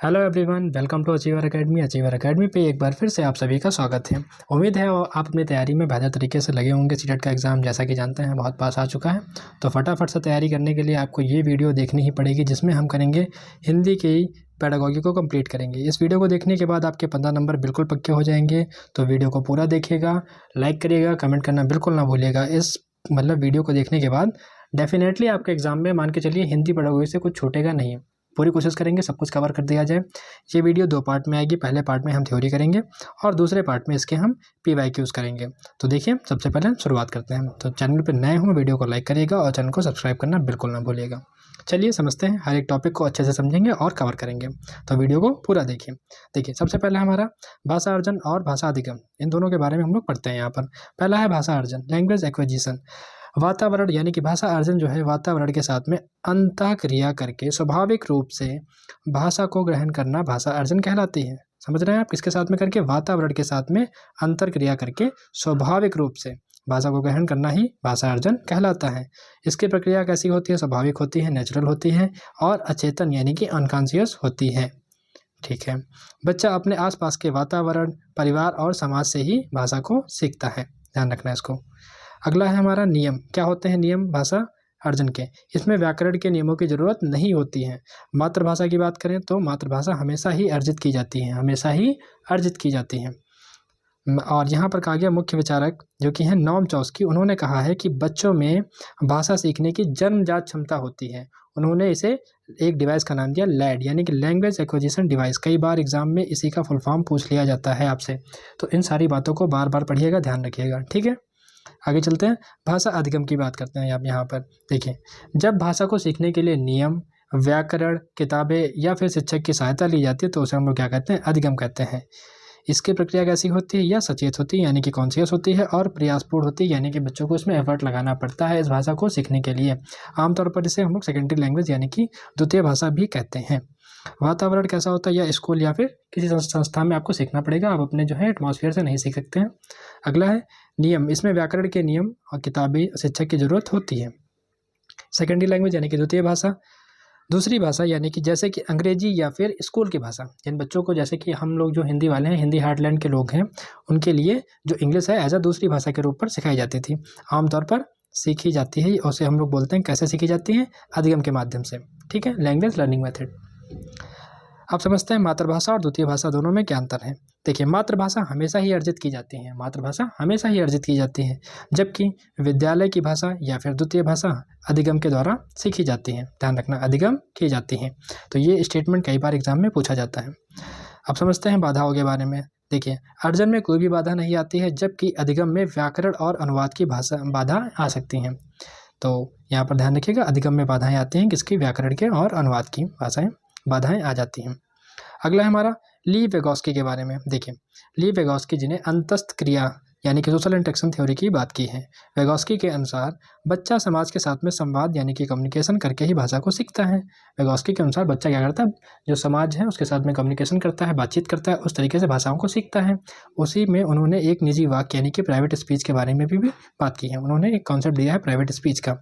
Hello everyone, welcome to Achiever Academy. Achiever Academy पे एक बार फिर से आप सभी का स्वागत है। उम्मीद है आप अपनी तैयारी में बेहतर तरीके से लगे होंगे। सीटेट का एग्ज़ाम जैसा कि जानते हैं बहुत पास आ चुका है, तो फटाफट से तैयारी करने के लिए आपको ये वीडियो देखनी ही पड़ेगी, जिसमें हम करेंगे हिंदी की पेडागॉजी को कंप्लीट करेंगे। इस वीडियो को देखने के बाद आपके 15 नंबर बिल्कुल पक्के हो जाएंगे। तो वीडियो को पूरा देखिएगा, लाइक करिएगा, कमेंट करना बिल्कुल ना भूलिएगा। इस वीडियो को देखने के बाद डेफिनेटली आपके एग्ज़ाम में मान के चलिए हिंदी पेडागॉजी से कुछ छूटेगा नहीं। पूरी कोशिश करेंगे सब कुछ कवर कर दिया जाए। ये वीडियो 2 पार्ट में आएगी। पहले पार्ट में हम थ्योरी करेंगे और दूसरे पार्ट में इसके हम PYQs करेंगे। तो देखिए, सबसे पहले शुरुआत करते हैं। तो चैनल पर नए हों वीडियो को लाइक करिएगा और चैनल को सब्सक्राइब करना बिल्कुल ना भूलिएगा। चलिए समझते हैं, हर एक टॉपिक को अच्छे से समझेंगे और कवर करेंगे। तो वीडियो को पूरा देखिए सबसे पहले हमारा भाषा अर्जन और भाषा अधिगम, इन दोनों के बारे में हम लोग पढ़ते हैं। यहाँ पर पहला है भाषा अर्जन, लैंग्वेज एक्विजिशन। वातावरण यानी कि भाषा अर्जन जो है वातावरण के साथ में अंतःक्रिया करके स्वाभाविक रूप से भाषा को ग्रहण करना भाषा अर्जन कहलाती है। समझ रहे हैं आप? किसके साथ में करके? वातावरण के साथ में अंतर्क्रिया करके स्वाभाविक रूप से भाषा को ग्रहण करना ही भाषा अर्जन कहलाता है। इसकी प्रक्रिया कैसी होती है? स्वाभाविक होती है, नेचुरल होती है और अचेतन यानी कि अनकॉन्शियस होती है। ठीक है, बच्चा अपने आसपास के वातावरण, परिवार और समाज से ही भाषा को सीखता है। ध्यान रखना इसको। अगला है हमारा नियम। क्या होते हैं नियम भाषा अर्जन के? इसमें व्याकरण के नियमों की ज़रूरत नहीं होती है। मातृभाषा की बात करें तो मातृभाषा हमेशा ही अर्जित की जाती है, हमेशा ही अर्जित की जाती है। और यहाँ पर कहा गया मुख्य विचारक जो कि हैं नॉम चॉम्स्की, उन्होंने कहा है कि बच्चों में भाषा सीखने की जन्मजात क्षमता होती है। उन्होंने इसे एक डिवाइस का नाम दिया लैड, यानी कि लैंग्वेज एक्विजिशन डिवाइस। कई बार एग्जाम में इसी का फुल फॉर्म पूछ लिया जाता है आपसे, तो इन सारी बातों को बार बार पढ़िएगा, ध्यान रखिएगा। ठीक है, आगे चलते हैं। भाषा अधिगम की बात करते हैं। आप यहाँ पर देखिए, जब भाषा को सीखने के लिए नियम, व्याकरण, किताबें या फिर शिक्षक की सहायता ली जाती है तो उसे हम लोग क्या कहते हैं? अधिगम कहते हैं। इसकी प्रक्रिया कैसी होती है? या सचेत होती है यानी कि कॉन्शियस होती है, और प्रयासपूर्ण होती है यानी कि बच्चों को इसमें एफर्ट लगाना पड़ता है इस भाषा को सीखने के लिए। आमतौर पर इसे हम लोग सेकेंडरी लैंग्वेज यानी कि द्वितीय भाषा भी कहते हैं। वातावरण कैसा होता है? या स्कूल या फिर किसी संस्था में आपको सीखना पड़ेगा, आप अपने जो है एटमॉस्फेयर से नहीं सीख सकते हैं। अगला है नियम। इसमें व्याकरण के नियम और किताबी शिक्षक की जरूरत होती है। सेकेंडरी लैंग्वेज यानी कि द्वितीय भाषा, दूसरी भाषा यानी कि जैसे कि अंग्रेजी या फिर स्कूल की भाषा। जिन बच्चों को, जैसे कि हम लोग जो हिंदी वाले हैं, हिंदी हार्टलैंड के लोग हैं, उनके लिए जो इंग्लिश है एज अ दूसरी भाषा के रूप पर सिखाई जाती थी, आमतौर पर सीखी जाती है। उसे हम लोग बोलते हैं, कैसे सीखी जाती है? अधिगम के माध्यम से। ठीक है, लैंग्वेज लर्निंग मेथड। आप समझते हैं मातृभाषा और द्वितीय भाषा दोनों में क्या अंतर है। देखिए, मातृभाषा हमेशा ही अर्जित की जाती है, मातृभाषा हमेशा ही अर्जित की जाती है, जबकि विद्यालय की भाषा या फिर द्वितीय भाषा अधिगम के द्वारा सीखी जाती है। ध्यान रखना, अधिगम की जाती है। तो ये स्टेटमेंट कई बार एग्जाम में पूछा जाता है। अब समझते हैं बाधाओं के बारे में। देखिए, अर्जन में कोई भी बाधा नहीं आती है, जबकि अधिगम में व्याकरण और अनुवाद की बाधा आ सकती हैं। तो यहाँ पर ध्यान रखिएगा, अधिगम में बाधाएं आती हैं किसकी? व्याकरण के और अनुवाद की बाधाएं आ जाती हैं। अगला है हमारा ली वेगोस्की के बारे में। देखिए, ली वेगोस्की जिन्हें अंतस्थ क्रिया यानी कि सोशल इंटरेक्शन थ्योरी की बात की है। वेगोस्की के अनुसार बच्चा समाज के साथ में संवाद यानी कि कम्युनिकेशन करके ही भाषा को सीखता है। वेगोस्की के अनुसार बच्चा क्या करता है? जो समाज है उसके साथ में कम्युनिकेशन करता है, बातचीत करता है, उस तरीके से भाषाओं को सीखता है। उसी में उन्होंने एक निजी वाक्य यानी कि प्राइवेट स्पीच के बारे में भी बात की है। उन्होंने एक कॉन्सेप्ट दिया है प्राइवेट स्पीच का।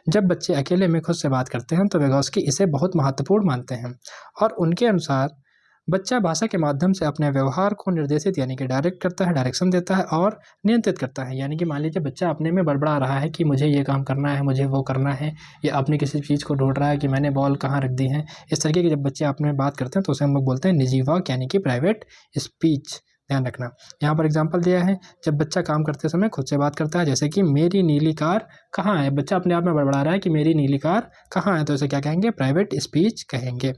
जब बच्चे अकेले में खुद से बात करते हैं तो वेगोस्की इसे बहुत महत्वपूर्ण मानते हैं, और उनके अनुसार बच्चा भाषा के माध्यम से अपने व्यवहार को निर्देशित यानी कि डायरेक्ट करता है, डायरेक्शन देता है और नियंत्रित करता है। यानी कि मान लीजिए बच्चा अपने में बड़बड़ा रहा है कि मुझे ये काम करना है, मुझे वो करना है, या अपनी किसी चीज़ को ढूंढ रहा है कि मैंने बॉल कहाँ रख दी है। इस तरीके की जब बच्चे आपने बात करते हैं तो उसे हम लोग बोलते हैं निजी वाक्य यानी कि प्राइवेट स्पीच। ध्यान रखना। यहाँ पर एग्जाम्पल दिया है, जब बच्चा काम करते समय खुद से बात करता है, जैसे कि मेरी नीली कार कहाँ है। बच्चा अपने आप में बड़बड़ा रहा है कि मेरी नीली कार कहाँ है, तो इसे क्या कहेंगे? प्राइवेट स्पीच कहेंगे।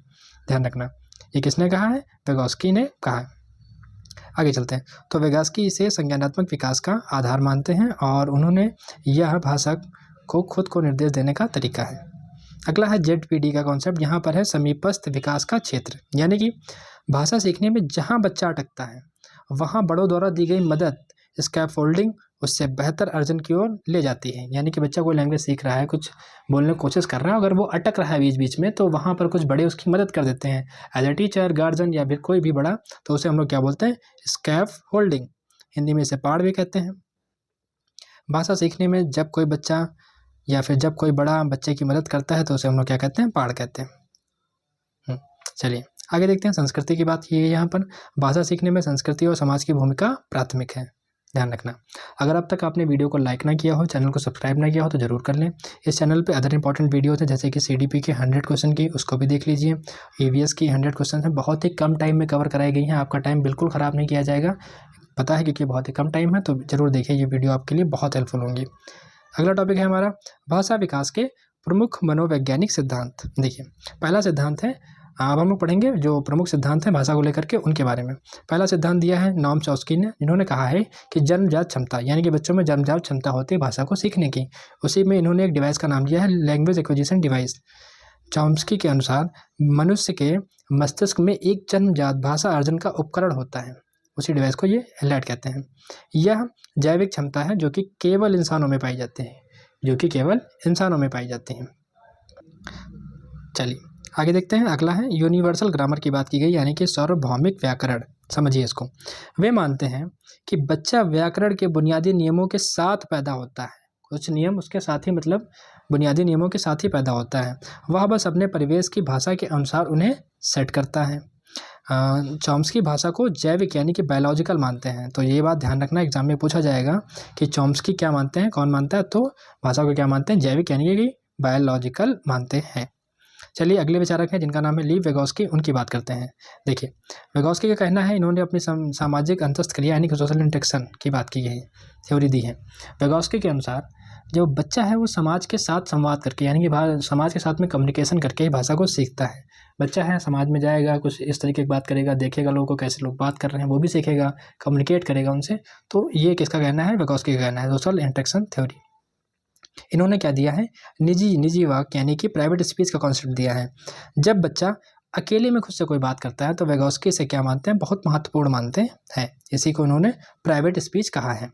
ध्यान रखना, ये किसने कहा है? वेगोस्की ने कहा है। आगे चलते हैं। तो वेगोस्की इसे संज्ञानात्मक विकास का आधार मानते हैं और उन्होंने यह भाषा को खुद को निर्देश देने का तरीका है। अगला है ZPD का कॉन्सेप्ट। यहाँ पर है समीपस्थ विकास का क्षेत्र, यानी कि भाषा सीखने में जहाँ बच्चा अटकता है वहाँ बड़ों द्वारा दी गई मदद, स्कैफोल्डिंग, उससे बेहतर अर्जन की ओर ले जाती है। यानी कि बच्चा कोई लैंग्वेज सीख रहा है, कुछ बोलने की कोशिश कर रहा है, अगर वो अटक रहा है बीच बीच में, तो वहाँ पर कुछ बड़े उसकी मदद कर देते हैं, एज ए टीचर, गार्जियन या फिर कोई भी बड़ा, तो उसे हम लोग क्या बोलते हैं? स्कैफ होल्डिंग। हिंदी में इसे पाड़ भी कहते हैं। भाषा सीखने में जब कोई बच्चा या फिर जब कोई बड़ा बच्चे की मदद करता है तो उसे हम लोग क्या कहते हैं? पाड़ कहते हैं। चलिए आगे देखते हैं, संस्कृति की बात की है यहाँ पर। भाषा सीखने में संस्कृति और समाज की भूमिका प्राथमिक है, ध्यान रखना। अगर अब तक आपने वीडियो को लाइक ना किया हो, चैनल को सब्सक्राइब ना किया हो तो जरूर कर लें। इस चैनल पे अदर इंपॉर्टेंट वीडियोस हैं, जैसे कि CDP के 100 क्वेश्चन की, उसको भी देख लीजिए। EVS की 100 क्वेश्चन हैं, बहुत ही कम टाइम में कवर कराई गई हैं। आपका टाइम बिल्कुल ख़राब नहीं किया जाएगा, पता है, क्योंकि बहुत ही कम टाइम है। तो जरूर देखिए, ये वीडियो आपके लिए बहुत हेल्पफुल होंगी। अगला टॉपिक है हमारा भाषा विकास के प्रमुख मनोवैज्ञानिक सिद्धांत। देखिए, पहला सिद्धांत है, अब हम लोग पढ़ेंगे जो प्रमुख सिद्धांत हैं भाषा को लेकर के, उनके बारे में। पहला सिद्धांत दिया है नॉम चॉम्स्की ने, जिन्होंने कहा है कि जन्मजात क्षमता, यानी कि बच्चों में जन्मजात क्षमता होती है भाषा को सीखने की। उसी में इन्होंने एक डिवाइस का नाम दिया है लैंग्वेज एक्विजिशन डिवाइस। चॉम्स्की के अनुसार मनुष्य के मस्तिष्क में एक जन्मजात भाषा अर्जन का उपकरण होता है, उसी डिवाइस को ये एलैट कहते हैं। यह जैविक क्षमता है जो कि केवल इंसानों में पाई जाती है, जो कि केवल इंसानों में पाई जाती हैं। चलिए आगे देखते हैं। अगला है यूनिवर्सल ग्रामर की बात की गई, यानी कि सार्वभौमिक व्याकरण। समझिए इसको। वे मानते हैं कि बच्चा व्याकरण के बुनियादी नियमों के साथ पैदा होता है। कुछ नियम उसके साथ ही, मतलब बुनियादी नियमों के साथ ही पैदा होता है। वह बस अपने परिवेश की भाषा के अनुसार उन्हें सेट करता है। चॉम्स्की भाषा को जैविक यानी कि बायोलॉजिकल मानते हैं। तो ये बात ध्यान रखना, एग्जाम में पूछा जाएगा कि चॉम्स्की क्या मानते हैं, कौन मानता है, तो भाषा को क्या मानते हैं, जैविक यानी कि बायोलॉजिकल मानते हैं। चलिए अगले विचारक हैं जिनका नाम है लीव वेगोस्की, उनकी बात करते हैं। देखिए, वेगोस्की का कहना है, इन्होंने अपनी सामाजिक अंतःक्रिया यानी कि सोशल इंटरेक्शन की बात की है, थ्योरी दी है। वेगोस्की के अनुसार जो बच्चा है वो समाज के साथ संवाद करके, यानी कि समाज के साथ में कम्युनिकेशन करके ही भाषा को सीखता है। बच्चा है, समाज में जाएगा, कुछ इस तरीके की बात करेगा, देखेगा लोगों को कैसे लोग बात कर रहे हैं, वो भी सीखेगा, कम्युनिकेट करेगा उनसे। तो ये किसका कहना है, वेगोस्की का कहना है, सोशल इंटरेक्शन थ्योरी। इन्होंने क्या दिया है, निजी वाक्य यानी कि प्राइवेट स्पीच का कॉन्सेप्ट दिया है। जब बच्चा अकेले में खुद से कोई बात करता है तो वेगोस्की से क्या मानते हैं, बहुत महत्वपूर्ण मानते हैं। इसी को उन्होंने प्राइवेट स्पीच कहा है,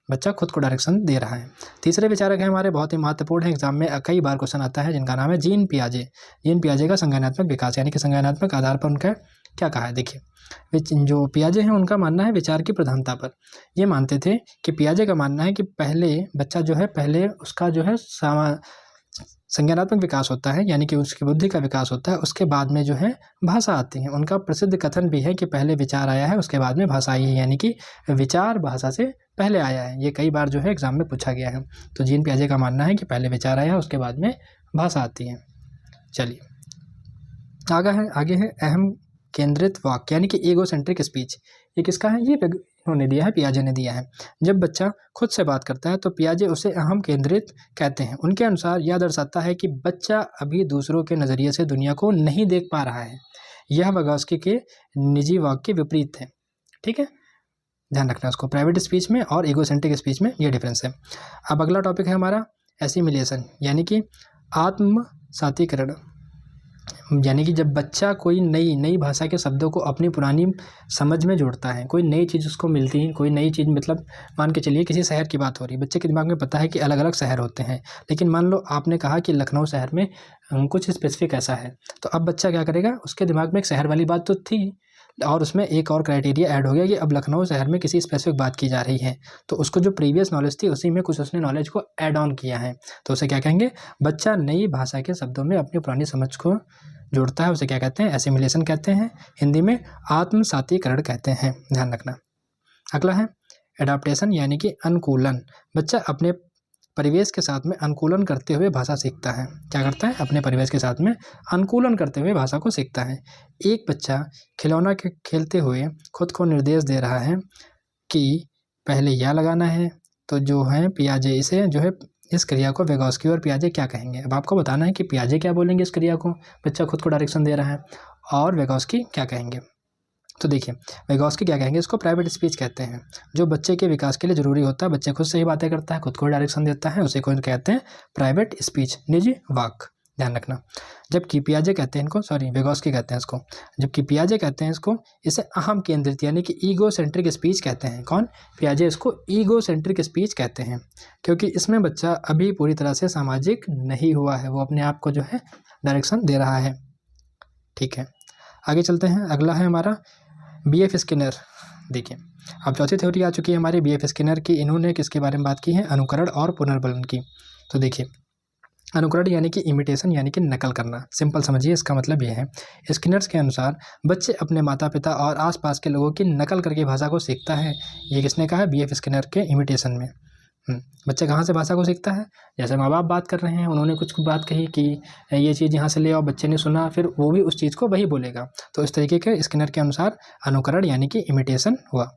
बच्चा खुद को डायरेक्शन दे रहा है। तीसरे विचारक हैं हमारे, बहुत ही महत्वपूर्ण है, एग्जाम में कई बार क्वेश्चन आता है, जिनका नाम है जीन पियाजे। जीन पियाजे का संज्ञानात्मक विकास, यानी कि संज्ञानात्मक आधार पर उनका क्या कहा है। देखिए, जो पियाजे हैं उनका मानना है विचार की प्रधानता पर। ये मानते थे कि पियाजे का मानना है कि पहले बच्चा जो है, पहले उसका जो है संज्ञानात्मक विकास होता है, यानी कि उसकी बुद्धि का विकास होता है, उसके बाद में जो है भाषा आती है। उनका प्रसिद्ध कथन भी है कि पहले विचार आया है, उसके बाद में भाषा आई है, यानी कि विचार भाषा से पहले आया है। ये कई बार जो है एग्जाम में पूछा गया है। तो जीन पियाजे का मानना है कि पहले विचार आया है, उसके बाद में भाषा आती है। चलिए आगे है अहम केंद्रित वाक्य, यानी कि ईगोसेंट्रिक स्पीच। ये किसका है, ये उन्होंने दिया है, पियाजे ने दिया है। जब बच्चा खुद से बात करता है तो पियाजे उसे अहम केंद्रित कहते हैं। उनके अनुसार यह दर्शाता है कि बच्चा अभी दूसरों के नज़रिए से दुनिया को नहीं देख पा रहा है। यह वेगोस्की के निजी वाक्य के विपरीत है। ठीक है, ध्यान रखना उसको, प्राइवेट स्पीच में और ईगोसेंट्रिक स्पीच में ये डिफरेंस है। अब अगला टॉपिक है हमारा एसिमिलेशन, यानी कि आत्मसातीकरण। यानी कि जब बच्चा कोई नई भाषा के शब्दों को अपनी पुरानी समझ में जोड़ता है, कोई नई चीज़ उसको मिलती है, कोई नई चीज़, मतलब मान के चलिए किसी शहर की बात हो रही है, बच्चे के दिमाग में पता है कि अलग अलग शहर होते हैं, लेकिन मान लो आपने कहा कि लखनऊ शहर में कुछ स्पेसिफिक ऐसा है, तो अब बच्चा क्या करेगा, उसके दिमाग में एक शहर वाली बात तो थी, और उसमें एक और क्राइटेरिया ऐड हो गया कि अब लखनऊ शहर में किसी स्पेसिफिक बात की जा रही है, तो उसको जो प्रीवियस नॉलेज थी उसी में कुछ उसने नॉलेज को ऐड ऑन किया है, तो उसे क्या कहेंगे, बच्चा नई भाषा के शब्दों में अपनी पुरानी समझ को जोड़ता है, उसे क्या कहते हैं, एसिमिलेशन कहते हैं। हिंदी में आत्मसातीकरण कहते हैं, ध्यान रखना। अगला है एडाप्टेशन, यानी कि अनुकूलन। बच्चा अपने परिवेश के साथ में अनुकूलन करते हुए भाषा सीखता है। क्या करता है, अपने परिवेश के साथ में अनुकूलन करते हुए भाषा को सीखता है। एक बच्चा खिलौना के खेलते हुए खुद को निर्देश दे रहा है कि पहले यह लगाना है, तो जो है पियाजे इसे जो है, इस क्रिया को वेगोस्की और पियाजे क्या कहेंगे। अब आपको बताना है कि पियाजे क्या बोलेंगे इस क्रिया को, बच्चा खुद को डायरेक्शन दे रहा है, और वेगोस्की क्या कहेंगे। तो देखिए, वेगोस्की क्या कहेंगे, इसको प्राइवेट स्पीच कहते हैं, जो बच्चे के विकास के लिए जरूरी होता है। बच्चे खुद से ही बातें करता है, खुद को डायरेक्शन देता है, उसे कौन कहते हैं, प्राइवेट स्पीच, निजी वाक, ध्यान रखना। जबकि पियाजे कहते हैं इनको, वेगोस्की कहते हैं इसको, जबकि पियाजे कहते हैं इसको, इसे अहम केंद्रित यानी कि ईगोसेंट्रिक स्पीच कहते हैं। कौन, पियाजे इसको ईगोसेंट्रिक स्पीच कहते हैं, क्योंकि इसमें बच्चा अभी पूरी तरह से सामाजिक नहीं हुआ है, वो अपने आप को जो है डायरेक्शन दे रहा है। ठीक है, आगे चलते हैं। अगला है हमारा BF स्किनर। देखिए, अब चौथी थ्योरी आ चुकी है हमारी BF स्किनर की। इन्होंने किसके बारे में बात की है, अनुकरण और पुनर्बलन की। तो देखिए, अनुकरण यानी कि इमिटेशन यानी कि नकल करना, सिंपल समझिए इसका मतलब ये है। स्किनर्स के अनुसार बच्चे अपने माता पिता और आसपास के लोगों की नकल करके भाषा को सीखता है। ये किसने कहा है? बीएफ स्किनर के इमिटेशन में। बच्चा कहाँ से भाषा को सीखता है? जैसे माँ बाप बात कर रहे हैं, उन्होंने कुछ बात कही कि ये चीज़ यहाँ से ले आओ, बच्चे ने सुना, फिर वो भी उस चीज़ को वही बोलेगा। तो इस तरीके के स्किनर के अनुसार अनुकरण यानी कि इमिटेशन हुआ।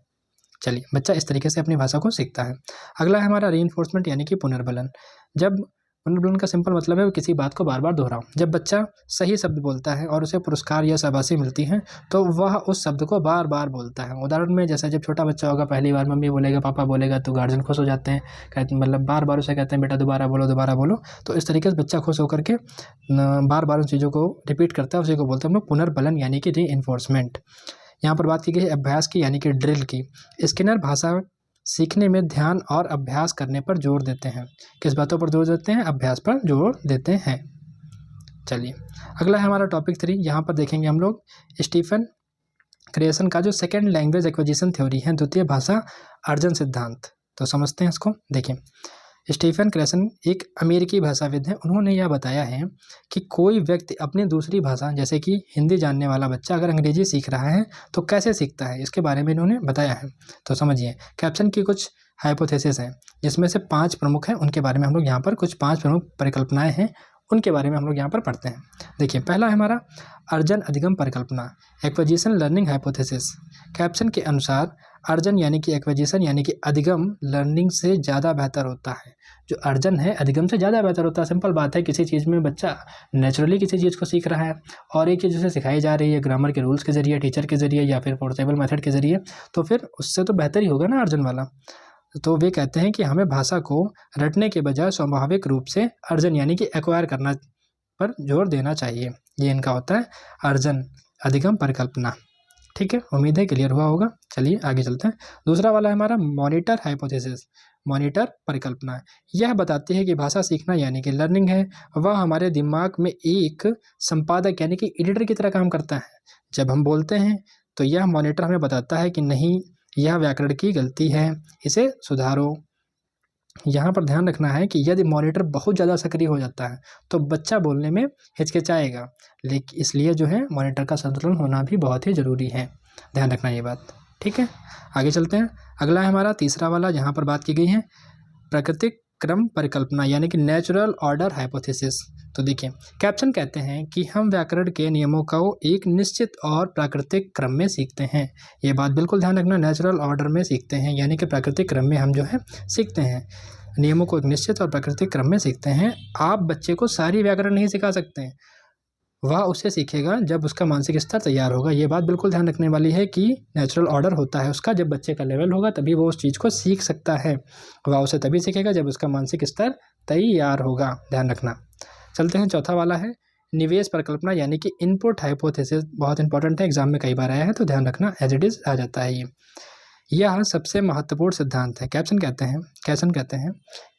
चलिए, बच्चा इस तरीके से अपनी भाषा को सीखता है। अगला है हमारा रीइंफोर्समेंट यानी कि पुनर्बलन। जब पुनर्बलन का सिंपल मतलब है किसी बात को बार बार दोहराओ। जब बच्चा सही शब्द बोलता है और उसे पुरस्कार या शाबाशी मिलती है तो वह उस शब्द को बार बार बोलता है। उदाहरण में जैसे जब छोटा बच्चा होगा, पहली बार मम्मी बोलेगा, पापा बोलेगा, तो गार्जियन खुश हो जाते हैं, कहते मतलब बार बार उसे कहते हैं बेटा दोबारा बोलो, दोबारा बोलो। तो इस तरीके से बच्चा खुश होकर के बार बार उन चीज़ों को रिपीट करता है, उसी को बोलते हैं हम लोग पुनर्बलन यानी कि रीइंफोर्समेंट। यहाँ पर बात की गई अभ्यास की यानी कि ड्रिल की। स्किनर भाषा सीखने में ध्यान और अभ्यास करने पर जोर देते हैं। किस बातों पर जोर देते हैं? अभ्यास पर जोर देते हैं। चलिए, अगला है हमारा टॉपिक 3। यहाँ पर देखेंगे हम लोग स्टीफन क्रिएशन का जो सेकेंड लैंग्वेज एक्विजिशन थ्योरी है, द्वितीय भाषा अर्जन सिद्धांत। तो समझते हैं इसको। देखिए, स्टीफन क्रेसन एक अमेरिकी भाषाविद हैं। उन्होंने यह बताया है कि कोई व्यक्ति अपनी दूसरी भाषा जैसे कि हिंदी जानने वाला बच्चा अगर अंग्रेजी सीख रहा है तो कैसे सीखता है, इसके बारे में इन्होंने बताया है। तो समझिए, कैप्सन की कुछ हाइपोथेसिस हैं जिसमें से 5 प्रमुख हैं, उनके बारे में हम लोग यहाँ पर कुछ 5 प्रमुख परिकल्पनाएँ हैं, उनके बारे में हम लोग यहाँ पर पढ़ते हैं। देखिए, पहला है हमारा अर्जन अधिगम परिकल्पना, एक्विजिशन लर्निंग हाइपोथेसिस। कैप्सन के अनुसार अर्जन यानी कि एक्विजिशन यानी कि अधिगम लर्निंग से ज़्यादा बेहतर होता है। जो अर्जन है अधिगम से ज़्यादा बेहतर होता है। सिंपल बात है, किसी चीज़ में बच्चा नेचुरली किसी चीज़ को सीख रहा है और एक चीज़ उसे सिखाई जा रही है ग्रामर के रूल्स के ज़रिए, टीचर के ज़रिए या फिर फोर्सेबल मेथड के ज़रिए, तो फिर उससे तो बेहतर ही होगा ना अर्जन वाला। तो वे कहते हैं कि हमें भाषा को रटने के बजाय स्वाभाविक रूप से अर्जन यानी कि एक्वायर करना पर जोर देना चाहिए। ये इनका होता है अर्जन अधिगम परिकल्पना। ठीक है, उम्मीद है क्लियर हुआ होगा। चलिए आगे चलते हैं। दूसरा वाला है हमारा मॉनिटर हाइपोथेसिस, मॉनिटर परिकल्पना। यह बताती है कि भाषा सीखना यानी कि लर्निंग है, वह हमारे दिमाग में एक संपादक यानी कि एडिटर की तरह काम करता है। जब हम बोलते हैं तो यह मॉनिटर हमें बताता है कि नहीं, यह व्याकरण की गलती है, इसे सुधारो। यहाँ पर ध्यान रखना है कि यदि मॉनिटर बहुत ज़्यादा सक्रिय हो जाता है तो बच्चा बोलने में हिचकिचाएगा, लेकिन इसलिए जो है मॉनिटर का संतुलन होना भी बहुत ही ज़रूरी है। ध्यान रखना ये बात। ठीक है, आगे चलते हैं। अगला है हमारा तीसरा वाला, जहाँ पर बात की गई है प्राकृतिक क्रम परिकल्पना यानी कि नेचुरल ऑर्डर हाइपोथेसिस। तो देखिए, कैप्सन कहते हैं कि हम व्याकरण के नियमों को एक निश्चित और प्राकृतिक क्रम में सीखते हैं। ये बात बिल्कुल ध्यान रखना, नेचुरल ऑर्डर में सीखते हैं यानी कि प्राकृतिक क्रम में हम जो है सीखते हैं। नियमों को एक निश्चित और प्राकृतिक क्रम में सीखते हैं। आप बच्चे को सारी व्याकरण नहीं सिखा सकते हैं, वह उसे सीखेगा जब उसका मानसिक स्तर तैयार होगा। ये बात बिल्कुल ध्यान रखने वाली है कि नेचुरल ऑर्डर होता है उसका, जब बच्चे का लेवल होगा तभी वो उस चीज़ को सीख सकता है। वह उसे तभी सीखेगा जब उसका मानसिक स्तर तैयार होगा। ध्यान रखना। चलते हैं, चौथा वाला है निवेश परिकल्पना यानी कि इनपुट हाइपोथेसिस। बहुत इंपॉर्टेंट है, एग्जाम में कई बार आया है, तो ध्यान रखना, एज इट इज़ आ जाता है ये। यह सबसे महत्वपूर्ण सिद्धांत है। कैप्सन कहते हैं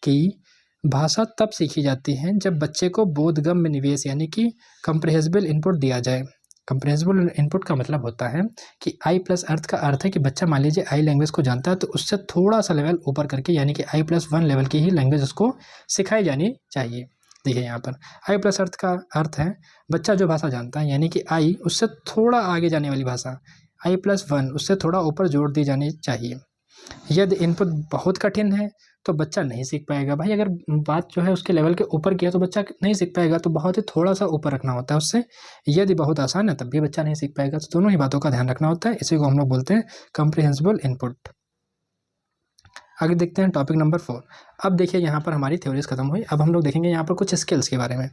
कि भाषा तब सीखी जाती है जब बच्चे को बोधगम्य निवेश यानी कि कंप्रिहेंसिबल इनपुट दिया जाए। कंप्रिहेंसिबल इनपुट का मतलब होता है कि I+ अर्थ का अर्थ है कि बच्चा मान लीजिए I लैंग्वेज को जानता है तो उससे थोड़ा सा लेवल ऊपर करके यानी कि I+1 लेवल की ही लैंग्वेज उसको सिखाई जानी चाहिए। देखिए, यहाँ पर I+ अर्थ का अर्थ है बच्चा जो भाषा जानता है यानी कि I उससे थोड़ा आगे जाने वाली भाषा, I+1 उससे थोड़ा ऊपर जोड़ दी जानी चाहिए। यदि इनपुट बहुत कठिन है तो बच्चा नहीं सीख पाएगा। भाई अगर बात जो है उसके लेवल के ऊपर की है तो बच्चा नहीं सीख पाएगा, तो बहुत ही थोड़ा सा ऊपर रखना होता है उससे। यदि बहुत आसान है तब भी बच्चा नहीं सीख पाएगा। तो दोनों ही बातों का ध्यान रखना होता है, इसी को हम लोग बोलते हैं कॉम्प्रिहेंसिबल इनपुट। आगे देखते हैं टॉपिक नंबर 4। अब देखिए, यहाँ पर हमारी थ्योरीज खत्म हुई। अब हम लोग देखेंगे यहाँ पर कुछ स्किल्स के बारे में।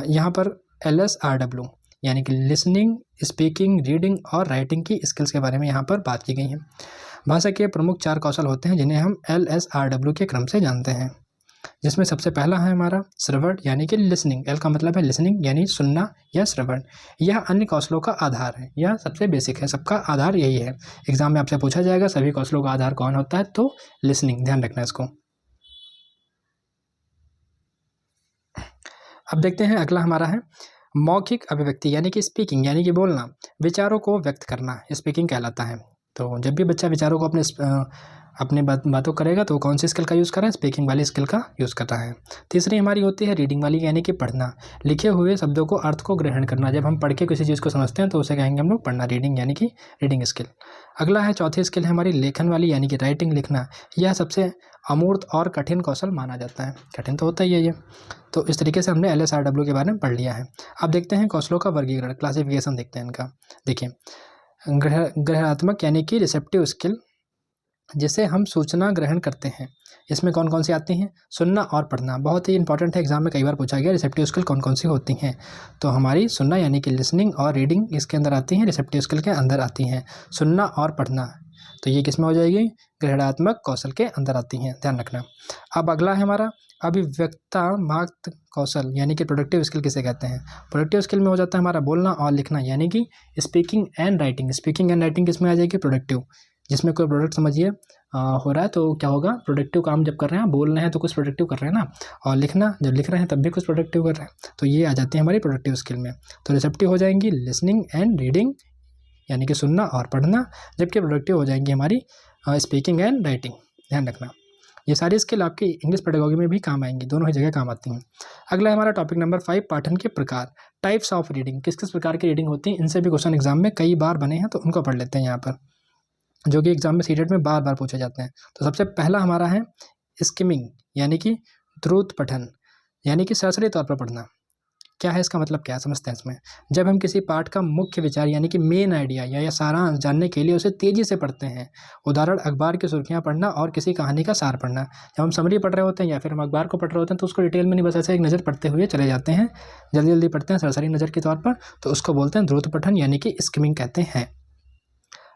यहाँ पर LSRW यानी कि लिसनिंग, स्पीकिंग, रीडिंग और राइटिंग की स्किल्स के बारे में यहाँ पर बात की गई है। भाषा के प्रमुख 4 कौशल होते हैं जिन्हें हम LSRW के क्रम से जानते हैं, जिसमें सबसे पहला है हमारा श्रवण यानी कि लिसनिंग। L का मतलब है लिसनिंग यानी सुनना या श्रवण। यह अन्य कौशलों का आधार है, यह सबसे बेसिक है, सबका आधार यही है। एग्जाम में आपसे पूछा जाएगा सभी कौशलों का आधार कौन होता है, तो लिसनिंग, ध्यान रखना इसको। अब देखते हैं अगला हमारा है मौखिक अभिव्यक्ति यानी कि स्पीकिंग यानी कि बोलना, विचारों को व्यक्त करना, स्पीकिंग कहलाता है। तो जब भी बच्चा विचारों को अपने अपने बातों करेगा तो कौन सी स्किल का यूज़ कर रहा है, स्पीकिंग वाली स्किल का यूज़ कर रहा है। तीसरी हमारी होती है रीडिंग वाली, यानी कि पढ़ना, लिखे हुए शब्दों को अर्थ को ग्रहण करना। जब हम पढ़ के किसी चीज़ को समझते हैं तो उसे कहेंगे हम लोग पढ़ना, रीडिंग, यानी कि रीडिंग स्किल। अगला है चौथी स्किल है हमारी लेखन वाली, यानी कि राइटिंग, लिखना। यह सबसे अमूर्त और कठिन कौशल माना जाता है, कठिन तो होता ही है ये। तो इस तरीके से हमने LSRW के बारे में पढ़ लिया है। अब देखते हैं कौशलों का वर्गीकरण, क्लासिफिकेशन देखते हैं इनका। देखिए, ग्रहणात्मक यानी कि रिसेप्टिव स्किल, जिसे हम सूचना ग्रहण करते हैं, इसमें कौन कौन सी आती हैं, सुनना और पढ़ना। बहुत ही इंपॉर्टेंट है, एग्जाम में कई बार पूछा गया रिसेप्टिव स्किल कौन कौन सी होती हैं। तो हमारी सुनना यानी कि लिसनिंग और रीडिंग इसके अंदर आती हैं, रिसेप्टिव स्किल के अंदर आती हैं। सुनना और पढ़ना, तो ये किस में हो जाएगी, ग्रहणात्मक कौशल के अंदर आती हैं, ध्यान रखना। अब अगला है हमारा अभिव्यक्तात्मक कौशल, यानी कि प्रोडक्टिव स्किल किसे कहते हैं। प्रोडक्टिव स्किल में हो जाता है हमारा बोलना और लिखना, यानी कि speaking and writing. Speaking and writing किस में आ जाएगी, प्रोडक्टिव। जिसमें कोई प्रोडक्ट समझिए हो रहा है तो क्या होगा, प्रोडक्टिव काम जब कर रहे हैं, बोल रहे हैं तो कुछ प्रोडक्टिव कर रहे हैं ना, और लिखना जब लिख रहे हैं तब भी कुछ प्रोडक्टिव कर रहे हैं, तो ये आ जाती है हमारी प्रोडक्टिव स्किल में। तो रिसेप्टिव हो जाएंगी लिसनिंग एंड रीडिंग, यानी कि सुनना और पढ़ना, जबकि प्रोडक्टिव हो जाएंगी हमारी स्पीकिंग एंड राइटिंग, ध्यान रखना। ये सारी स्किल आपकी इंग्लिश पेडागोगी में भी काम आएंगी, दोनों ही जगह काम आती हैं। अगला है हमारा टॉपिक नंबर 5, पाठन के प्रकार, टाइप्स ऑफ रीडिंग। किस किस प्रकार की रीडिंग होती है, इनसे भी क्वेश्चन एग्जाम में कई बार बने हैं, तो उनको पढ़ लेते हैं यहाँ पर, जो कि एग्जाम में सीटेट में बार बार पूछे जाते हैं। तो सबसे पहला हमारा है स्किमिंग, यानी कि द्रुत पठन, यानी कि सरसरी तौर पर पढ़ना। क्या है इसका मतलब, क्या समझते हैं इसमें। जब हम किसी पाठ का मुख्य विचार यानी कि मेन आइडिया या सारांश जानने के लिए उसे तेज़ी से पढ़ते हैं। उदाहरण, अखबार की सुर्खियां पढ़ना और किसी कहानी का सार पढ़ना। जब हम समरी पढ़ रहे होते हैं या फिर हम अखबार को पढ़ रहे होते हैं तो उसको डिटेल में नहीं, बस ऐसे एक नज़र पढ़ते हुए चले जाते हैं, जल्दी जल्दी पढ़ते हैं सरसरी नज़र के तौर पर, तो उसको बोलते हैं द्रुत पठन, यानी कि स्किमिंग कहते हैं।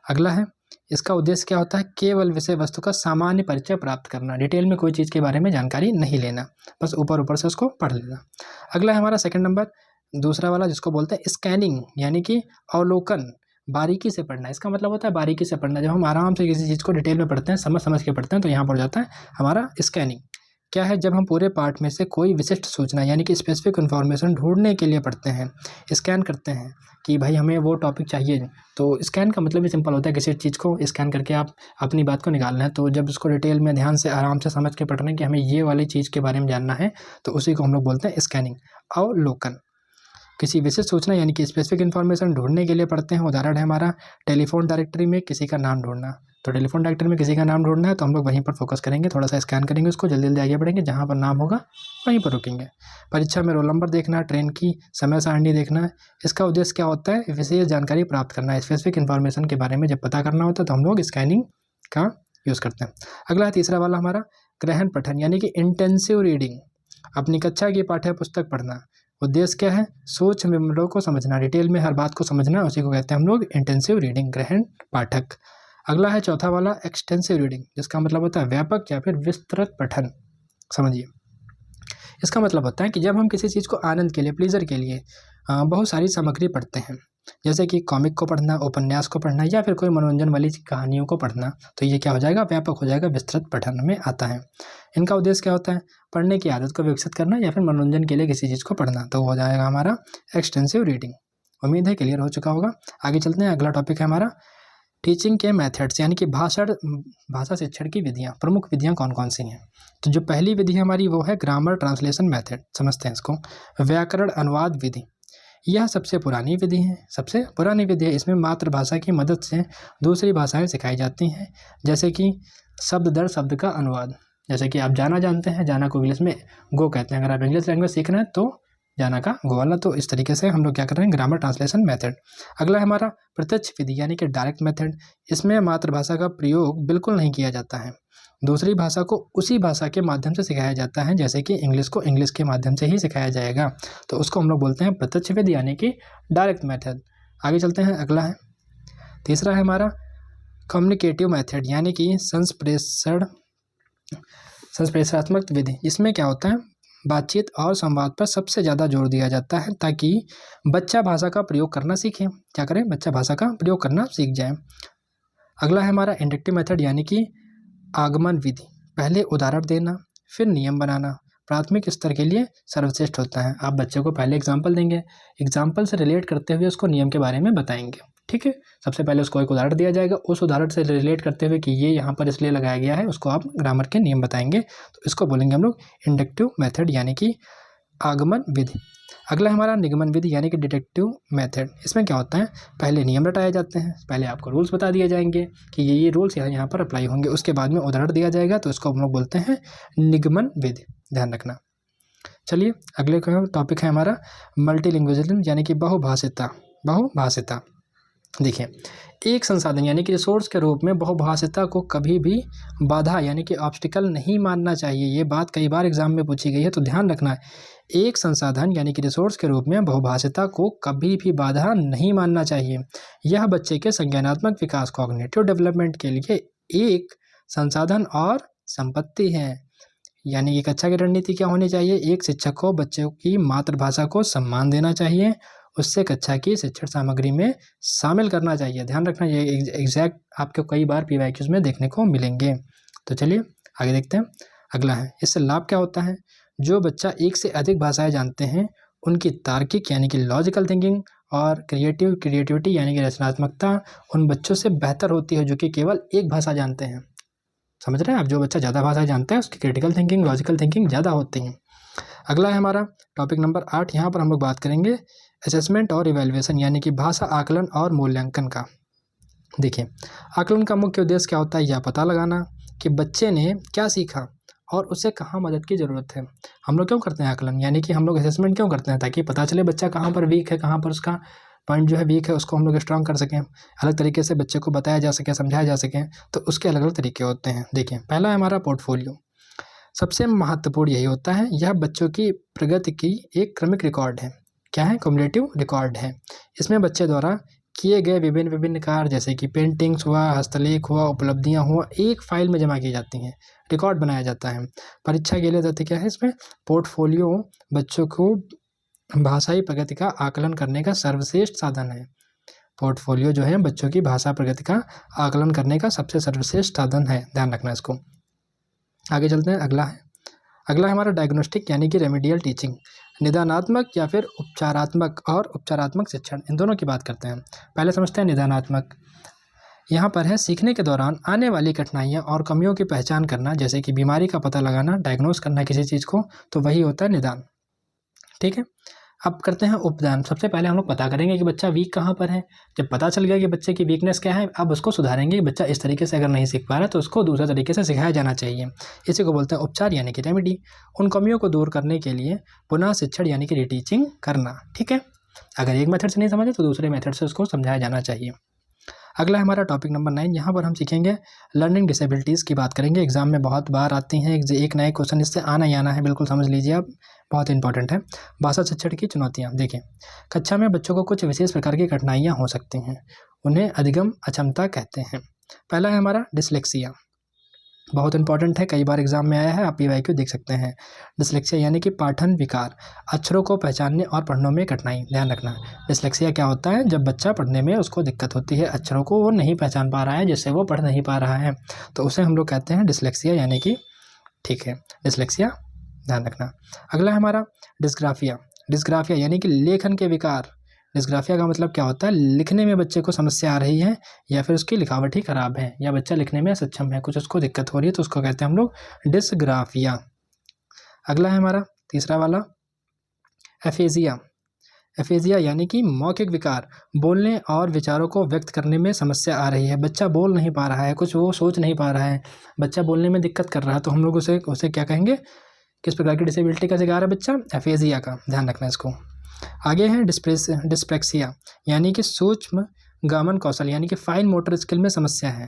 अगला है, इसका उद्देश्य क्या होता है, केवल विषय वस्तु का सामान्य परिचय प्राप्त करना, डिटेल में कोई चीज़ के बारे में जानकारी नहीं लेना, बस ऊपर ऊपर से उसको पढ़ लेना। अगला है हमारा सेकंड नंबर, दूसरा वाला, जिसको बोलते हैं स्कैनिंग, यानी कि अवलोकन, बारीकी से पढ़ना। इसका मतलब होता है बारीकी से पढ़ना, जब हम आराम से किसी चीज़ को डिटेल में पढ़ते हैं, समझ समझ के पढ़ते हैं, तो यहाँ पर जाता है हमारा स्कैनिंग। क्या है, जब हम पूरे पाठ में से कोई विशिष्ट सूचना यानी कि स्पेसिफिक इन्फॉर्मेशन ढूंढने के लिए पढ़ते हैं, स्कैन करते हैं कि भाई हमें वो टॉपिक चाहिए, तो स्कैन का मतलब ही सिंपल होता है, किसी चीज़ को स्कैन करके आप अपनी बात को निकालना है। तो जब उसको डिटेल में ध्यान से आराम से समझ के पढ़ रहे हैं कि हमें ये वाली चीज़ के बारे में जानना है, तो उसी को हम लोग बोलते हैं स्कैनिंग। अवलोकन, किसी विशिष्ट सूचना यानी कि स्पेसिफिक इन्फॉर्मेशन ढूंढने के लिए पढ़ते हैं। उदाहरण है हमारा टेलीफोन डायरेक्टरी में किसी का नाम ढूंढना, तो टेलीफोन डायरेक्टरी में किसी का नाम ढूंढना है तो हम लोग वहीं पर फोकस करेंगे, थोड़ा सा स्कैन करेंगे उसको, जल्दी जल्दी आगे बढ़ेंगे, जहाँ पर नाम होगा वहीं पर रुकेंगे। परीक्षा में रोल नंबर देखना, ट्रेन की समय सारणी देखना है, इसका उद्देश्य क्या होता है, विशेष जानकारी प्राप्त करना है, स्पेसिफिक इन्फॉर्मेशन के बारे में जब पता करना होता है तो हम लोग स्कैनिंग का यूज़ करते हैं। अगला है तीसरा वाला हमारा ग्रहण पठन, यानी कि इंटेंसिव रीडिंग, अपनी कक्षा की पाठ्य पुस्तक पढ़ना। उद्देश्य क्या है, सूक्ष्म विवरणों को समझना, डिटेल में हर बात को समझना, उसी को कहते हैं हम लोग इंटेंसिव रीडिंग, ग्रहण पाठक। अगला है चौथा वाला एक्सटेंसिव रीडिंग, जिसका मतलब होता है व्यापक या फिर विस्तृत पठन। समझिए, इसका मतलब होता है कि जब हम किसी चीज़ को आनंद के लिए, प्लीजर के लिए बहुत सारी सामग्री पढ़ते हैं, जैसे कि कॉमिक को पढ़ना, उपन्यास को पढ़ना, या फिर कोई मनोरंजन वाली कहानियों को पढ़ना, तो ये क्या हो जाएगा, व्यापक हो जाएगा, विस्तृत पठन में आता है। इनका उद्देश्य क्या होता है, पढ़ने की आदत को विकसित करना या फिर मनोरंजन के लिए किसी चीज़ को पढ़ना, तो हो जाएगा हमारा एक्सटेंसिव रीडिंग। उम्मीद है क्लियर हो चुका होगा। आगे चलते हैं, अगला टॉपिक है हमारा टीचिंग के मेथड्स, यानी कि भाषा शिक्षण की विधियाँ। प्रमुख विधियाँ कौन कौन सी हैं, तो जो पहली विधि हमारी वो है ग्रामर ट्रांसलेशन मेथड, समझते हैं इसको। व्याकरण अनुवाद विधि, यह सबसे पुरानी विधि है, सबसे पुरानी विधि है। इसमें मातृभाषा की मदद से दूसरी भाषाएं सिखाई जाती हैं, जैसे कि शब्द दर शब्द का अनुवाद। जैसे कि आप जाना जानते हैं, जाना को इंग्लिश में गो कहते हैं, अगर आप इंग्लिश लैंग्वेज सीख रहे हैं तो जाना का गो वाला। तो इस तरीके से हम लोग क्या कर रहे हैं, ग्रामर ट्रांसलेशन मेथड। अगला है हमारा प्रत्यक्ष विधि, यानी कि डायरेक्ट मेथड। इसमें मातृभाषा का प्रयोग बिल्कुल नहीं किया जाता है, दूसरी भाषा को उसी भाषा के माध्यम से सिखाया जाता है, जैसे कि इंग्लिश को इंग्लिश के माध्यम से ही सिखाया जाएगा, तो उसको हम लोग बोलते हैं प्रत्यक्ष विधि, यानी कि डायरेक्ट मेथड। आगे चलते हैं, अगला है तीसरा है हमारा कम्युनिकेटिव मेथड, यानी कि संप्रेषणात्मक विधि। इसमें क्या होता है, बातचीत और संवाद पर सबसे ज़्यादा जोर दिया जाता है ताकि बच्चा भाषा का प्रयोग करना सीखे। क्या करें, बच्चा भाषा का प्रयोग करना सीख जाए। अगला है हमारा इंडक्टिव मेथड, यानी कि आगमन विधि। पहले उदाहरण देना फिर नियम बनाना प्राथमिक स्तर के लिए सर्वश्रेष्ठ होता है। आप बच्चे को पहले एग्जाम्पल देंगे, एग्जाम्पल से रिलेट करते हुए उसको नियम के बारे में बताएंगे, ठीक है। सबसे पहले उसको एक उदाहरण दिया जाएगा, उस उदाहरण से रिलेट करते हुए कि ये यहाँ पर इसलिए लगाया गया है, उसको आप ग्रामर के नियम बताएंगे। तो इसको बोलेंगे हम लोग इंडक्टिव मेथड यानी कि आगमन विधि। अगला हमारा निगमन विधि यानी कि डिडक्टिव मेथड। इसमें क्या होता है, पहले नियम रटाए जाते हैं, पहले आपको रूल्स बता दिए जाएंगे कि ये रूल्स यहाँ पर अप्लाई होंगे, उसके बाद में उदाहरण दिया जाएगा, तो इसको हम लोग बोलते हैं निगमन विधि, ध्यान रखना। चलिए अगले का टॉपिक है हमारा मल्टीलिंग्विज्म यानी कि बहुभाषिता। बहुभाषिता देखिए, एक संसाधन यानी कि रिसोर्स के रूप में बहुभाषिता को कभी भी बाधा यानी कि ऑब्स्टिकल नहीं मानना चाहिए। ये बात कई बार एग्जाम में पूछी गई है, तो ध्यान रखना है। एक संसाधन यानी कि रिसोर्स के रूप में बहुभाषिता को कभी भी बाधा नहीं मानना चाहिए। यह बच्चे के संज्ञानात्मक विकास कॉग्निटिव डेवलपमेंट के लिए एक संसाधन और संपत्ति है। यानी कि कक्षा की रणनीति क्या होनी चाहिए, एक शिक्षक को बच्चों की मातृभाषा को सम्मान देना चाहिए, उससे कक्षा की शिक्षण सामग्री में शामिल करना चाहिए। ध्यान रखना, ये एग्जैक्ट आपको कई बार PYQs में देखने को मिलेंगे। तो चलिए आगे देखते हैं। अगला है, इससे लाभ क्या होता है। जो बच्चा एक से अधिक भाषाएं जानते हैं उनकी तार्किक यानी कि लॉजिकल थिंकिंग और क्रिएटिविटी यानी कि रचनात्मकता उन बच्चों से बेहतर होती है जो कि केवल एक भाषा जानते हैं। समझ रहे हैं आप, जो बच्चा ज़्यादा भाषा जानता है उसकी क्रिटिकल थिंकिंग लॉजिकल थिंकिंग ज़्यादा होती है। अगला है हमारा टॉपिक नंबर 8। यहाँ पर हम लोग बात करेंगे असेसमेंट और इवैल्यूएशन यानी कि भाषा आकलन और मूल्यांकन का। देखिए, आकलन का मुख्य उद्देश्य क्या होता है, यह पता लगाना कि बच्चे ने क्या सीखा और उसे कहाँ मदद की ज़रूरत है। हम लोग क्यों करते हैं आकलन, यानी कि हम लोग असेसमेंट क्यों करते हैं, ताकि पता चले बच्चा कहाँ पर वीक है, कहाँ पर उसका पॉइंट जो है वीक है, उसको हम लोग स्ट्रॉन्ग कर सकें, अलग तरीके से बच्चे को बताया जा सके, समझाया जा सके। तो उसके अलग अलग तरीके होते हैं। देखिए, पहला है हमारा पोर्टफोलियो। सबसे महत्वपूर्ण यही होता है, यह बच्चों की प्रगति की एक क्रमिक रिकॉर्ड है। क्या है, क्युमुलेटिव रिकॉर्ड है। इसमें बच्चे द्वारा किए गए विभिन्न कार्य जैसे कि पेंटिंग्स हुआ, हस्तलेख हुआ, उपलब्धियां हुआ, एक फाइल में जमा की जाती हैं, रिकॉर्ड बनाया जाता है। परीक्षा के लिए तथ्य क्या है, इसमें पोर्टफोलियो बच्चों को भाषाई प्रगति का आकलन करने का सर्वश्रेष्ठ साधन है। पोर्टफोलियो जो है बच्चों की भाषा प्रगति का आकलन करने का सबसे सर्वश्रेष्ठ साधन है, ध्यान रखना इसको। आगे चलते हैं। अगला है हमारा डायग्नोस्टिक यानी कि रेमेडियल टीचिंग। निदानात्मक या फिर उपचारात्मक शिक्षण, इन दोनों की बात करते हैं। पहले समझते हैं निदानात्मक। यहाँ पर है सीखने के दौरान आने वाली कठिनाइयाँ और कमियों की पहचान करना, जैसे कि बीमारी का पता लगाना, डायग्नोस करना किसी चीज़ को, तो वही होता है निदान। ठीक है, अब करते हैं उपदान। सबसे पहले हम लोग पता करेंगे कि बच्चा वीक कहाँ पर है। जब पता चल गया कि बच्चे की वीकनेस क्या है, अब उसको सुधारेंगे कि बच्चा इस तरीके से अगर नहीं सीख पा रहा है तो उसको दूसरे तरीके से सिखाया जाना चाहिए। इसी को बोलते हैं उपचार यानी कि रेमेडी। उन कमियों को दूर करने के लिए पुनः शिक्षण यानी कि रीटीचिंग करना। ठीक है, अगर एक मेथड से नहीं समझे तो दूसरे मेथड से उसको समझाया जाना चाहिए। अगला हमारा टॉपिक नंबर 9। यहाँ पर हम सीखेंगे लर्निंग डिसेबिलिटीज़ की बात करेंगे। एग्जाम में बहुत बार आती हैं, एक नए क्वेश्चन इससे आना ही आना है, बिल्कुल समझ लीजिए आप, बहुत इंपॉर्टेंट है। भाषा शिक्षण की चुनौतियाँ। देखिए, कक्षा में बच्चों को कुछ विशेष प्रकार की कठिनाइयाँ हो सकती हैं, उन्हें अधिगम अक्षमता कहते हैं। पहला है हमारा डिसलेक्सिया, बहुत इंपॉर्टेंट है, कई बार एग्जाम में आया है, आप PYQ देख सकते हैं। डिसलेक्सिया यानी कि पाठन विकार, अक्षरों को पहचानने और पढ़ने में कठिनाई। ध्यान रखना, डिसलेक्सिया क्या होता है, जब बच्चा पढ़ने में उसको दिक्कत होती है, अक्षरों को वो नहीं पहचान पा रहा है, जिससे वो पढ़ नहीं पा रहा है, तो उसे हम लोग कहते हैं डिसलेक्सिया यानी कि, ठीक है, डिसलेक्सिया, ध्यान रखना। अगला है हमारा डिस्ग्राफिया। डिस्ग्राफिया यानी कि लेखन के विकार। डिस्ग्राफिया का मतलब क्या होता है, लिखने में बच्चे को समस्या आ रही है या फिर उसकी लिखावट ही खराब है या बच्चा लिखने में सक्षम है, कुछ उसको दिक्कत हो रही है, तो उसको कहते हैं हम लोग डिस्ग्राफिया। अगला है हमारा तीसरा वाला एफेजिया। एफेजिया यानी कि मौखिक विकार, बोलने और विचारों को व्यक्त करने में समस्या आ रही है, बच्चा बोल नहीं पा रहा है, कुछ वो सोच नहीं पा रहा है, बच्चा बोलने में दिक्कत कर रहा है, तो हम लोग उसे क्या कहेंगे, किस प्रकार की डिसेबिलिटी का शिकार है बच्चा, एफेजिया का, ध्यान रखना इसको। आगे है डिस्प्रेक्सिया यानी कि सूक्ष्म गामन कौशल यानी कि फाइन मोटर स्किल में समस्या है,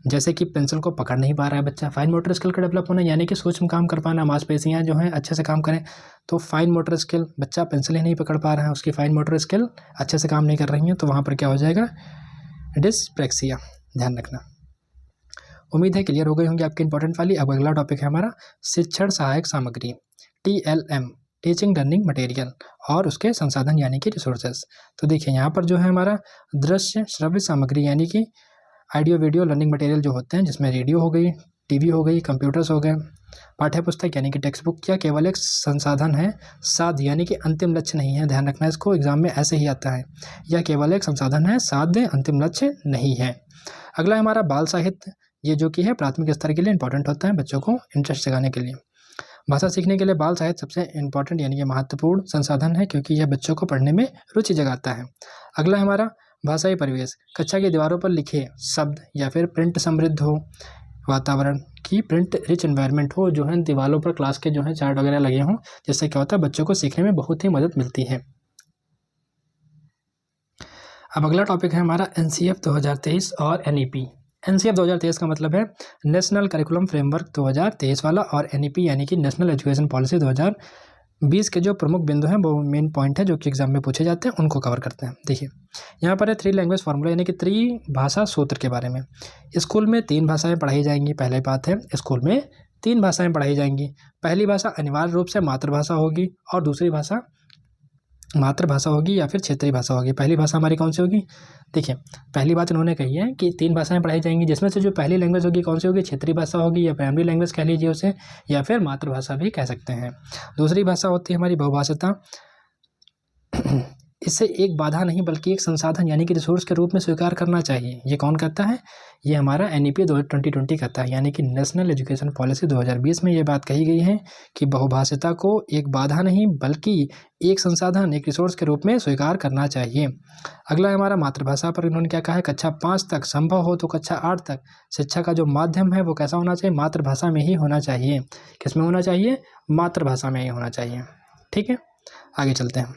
जैसे कि पेंसिल को पकड़ नहीं पा रहा है बच्चा, फाइन मोटर स्किल का डेवलप होना यानी कि सूक्ष्म काम कर पाना, मांसपेशियां जो हैं अच्छे से काम करें, तो फाइन मोटर स्किल, बच्चा पेंसिल ही नहीं पकड़ पा रहा है, उसकी फाइन मोटर स्किल अच्छे से काम नहीं कर रही हैं, तो वहाँ पर क्या हो जाएगा, डिस्प्रेक्सिया, ध्यान रखना। उम्मीद है क्लियर हो गई होंगी आपकी इंपॉर्टेंट वाली। अब अगला टॉपिक है हमारा शिक्षण सहायक सामग्री, TLM, टीचिंग लर्निंग मटेरियल, और उसके संसाधन यानी कि रिसोर्सेज। तो देखिए, यहाँ पर जो है हमारा दृश्य श्रव्य सामग्री यानी कि ऑडियो वीडियो लर्निंग मटेरियल जो होते हैं, जिसमें रेडियो हो गई, टीवी हो गई, कंप्यूटर्स हो गए। पाठ्य पुस्तक यानी कि टेक्स्ट बुक क्या केवल एक संसाधन है, साध्य यानी कि अंतिम लक्ष्य नहीं है। ध्यान रखना, इसको एग्जाम में ऐसे ही आता है, यह केवल एक संसाधन है, साध्य अंतिम लक्ष्य नहीं है। अगला है हमारा बाल साहित्य, ये जो कि है प्राथमिक स्तर के लिए इंपॉर्टेंट होता है, बच्चों को इंटरेस्ट जगाने के लिए। भाषा सीखने के लिए बाल साहित्य सबसे इंपॉर्टेंट यानी कि महत्वपूर्ण संसाधन है, क्योंकि यह बच्चों को पढ़ने में रुचि जगाता है। अगला हमारा भाषाई परिवेश, कक्षा की दीवारों पर लिखे शब्द या फिर प्रिंट समृद्ध हो, वातावरण की प्रिंट रिच एनवायरनमेंट हो, जो है दीवारों पर क्लास के जो है चार्ट वगैरह लगे हों, जिससे क्या होता है बच्चों को सीखने में बहुत ही मदद मिलती है। अब अगला टॉपिक है हमारा NCF 2023 और NEP। NCF 2023 का मतलब है नेशनल करिकुलम फ्रेमवर्क 2023 वाला, और NEP यानी कि नेशनल एजुकेशन पॉलिसी 2020 के जो प्रमुख बिंदु हैं, वो मेन पॉइंट है जो कि एग्जाम में पूछे जाते हैं, उनको कवर करते हैं। देखिए यहाँ पर है 3 लैंग्वेज फार्मूला यानी कि त्रिभाषा सूत्र के बारे में। स्कूल में 3 भाषाएं पढ़ाई जाएंगी। पहली बात है स्कूल में 3 भाषाएं पढ़ाई जाएंगी। पहली भाषा अनिवार्य रूप से मातृभाषा होगी, और दूसरी भाषा मातृभाषा होगी या फिर क्षेत्रीय भाषा होगी। पहली भाषा हमारी कौन सी होगी? देखिए पहली बात इन्होंने कही है कि 3 भाषाएं पढ़ाई जाएंगी, जिसमें से जो पहली लैंग्वेज होगी कौन सी होगी? क्षेत्रीय भाषा होगी, या प्राइमरी लैंग्वेज कह लीजिए उसे, या फिर मातृभाषा भी कह सकते हैं। दूसरी भाषा होती है हमारी बहुभाषिता। इसे एक बाधा नहीं बल्कि एक संसाधन यानी कि रिसोर्स के रूप में स्वीकार करना चाहिए। ये कौन कहता है? ये हमारा NEP 2020 कहता है, यानी कि नेशनल एजुकेशन पॉलिसी 2020 में ये बात कही गई है कि बहुभाषिता को एक बाधा नहीं बल्कि एक संसाधन, एक रिसोर्स के रूप में स्वीकार करना चाहिए। अगला है हमारा मातृभाषा पर इन्होंने क्या कहा है? कक्षा 5 तक, संभव हो तो कक्षा 8 तक शिक्षा का जो माध्यम है वो कैसा होना चाहिए? मातृभाषा में ही होना चाहिए। किस में होना चाहिए? मातृभाषा में ही होना चाहिए। ठीक है, आगे चलते हैं।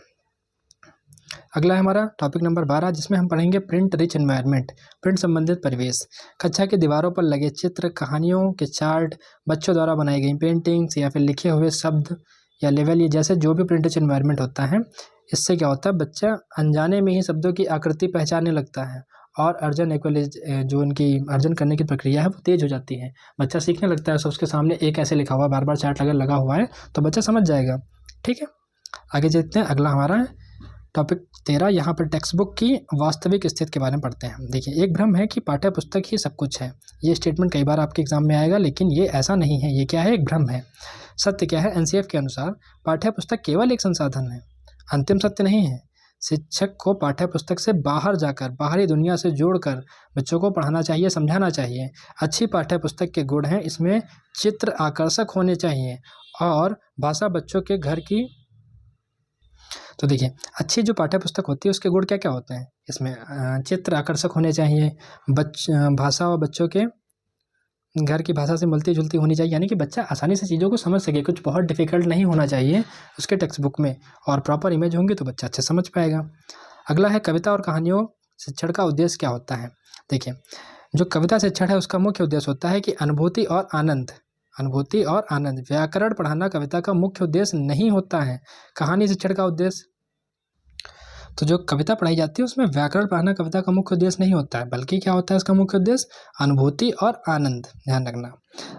अगला है हमारा टॉपिक नंबर 12, जिसमें हम पढ़ेंगे प्रिंट रिच एनवायरनमेंट, प्रिंट संबंधित परिवेश। कक्षा के दीवारों पर लगे चित्र, कहानियों के चार्ट, बच्चों द्वारा बनाई गई पेंटिंग्स या फिर लिखे हुए शब्द या लेवल, ये जैसे जो भी प्रिंट रिच एनवायरनमेंट होता है, इससे क्या होता है बच्चा अनजाने में ही शब्दों की आकृति पहचानने लगता है, और जो उनकी अर्जन करने की प्रक्रिया है वो तेज हो जाती है। बच्चा सीखने लगता है, सब उसके सामने एक ऐसे लिखा हुआ बार बार चार्ट लगा हुआ है तो बच्चा समझ जाएगा। ठीक है, आगे चलते हैं। अगला हमारा है टॉपिक 13, यहाँ पर टेक्स्ट बुक की वास्तविक स्थिति के बारे में पढ़ते हैं। देखिए एक भ्रम है कि पाठ्य पुस्तक ही सब कुछ है। ये स्टेटमेंट कई बार आपके एग्जाम में आएगा, लेकिन ये ऐसा नहीं है। ये क्या है? एक भ्रम है। सत्य क्या है? NCF के अनुसार पाठ्य पुस्तक केवल एक संसाधन है, अंतिम सत्य नहीं है। शिक्षक को पाठ्य पुस्तक से बाहर जाकर, बाहरी दुनिया से जोड़कर बच्चों को पढ़ाना चाहिए, समझाना चाहिए। अच्छी पाठ्य पुस्तक के गुण हैं, इसमें चित्र आकर्षक होने चाहिए और भाषा बच्चों के घर की। तो देखिए अच्छी जो पाठ्य पुस्तक होती है उसके गुण क्या क्या होते हैं? इसमें चित्र आकर्षक होने चाहिए, भाषा और बच्चों के घर की भाषा से मिलती जुलती होनी चाहिए, यानी कि बच्चा आसानी से चीज़ों को समझ सके, कुछ बहुत डिफिकल्ट नहीं होना चाहिए उसके टेक्स्ट बुक में, और प्रॉपर इमेज होंगी तो बच्चा अच्छे समझ पाएगा। अगला है कविता और कहानियों शिक्षण का उद्देश्य क्या होता है? देखिए जो कविता शिक्षण है उसका मुख्य उद्देश्य होता है कि अनुभूति और आनंद। व्याकरण पढ़ाना कविता का मुख्य उद्देश्य नहीं होता है। कहानी शिक्षण का उद्देश्य, तो जो कविता पढ़ाई जाती है उसमें व्याकरण पढ़ाना कविता का मुख्य उद्देश्य नहीं होता है, बल्कि क्या होता है इसका मुख्य उद्देश्य? अनुभूति और आनंद। ध्यान रखना।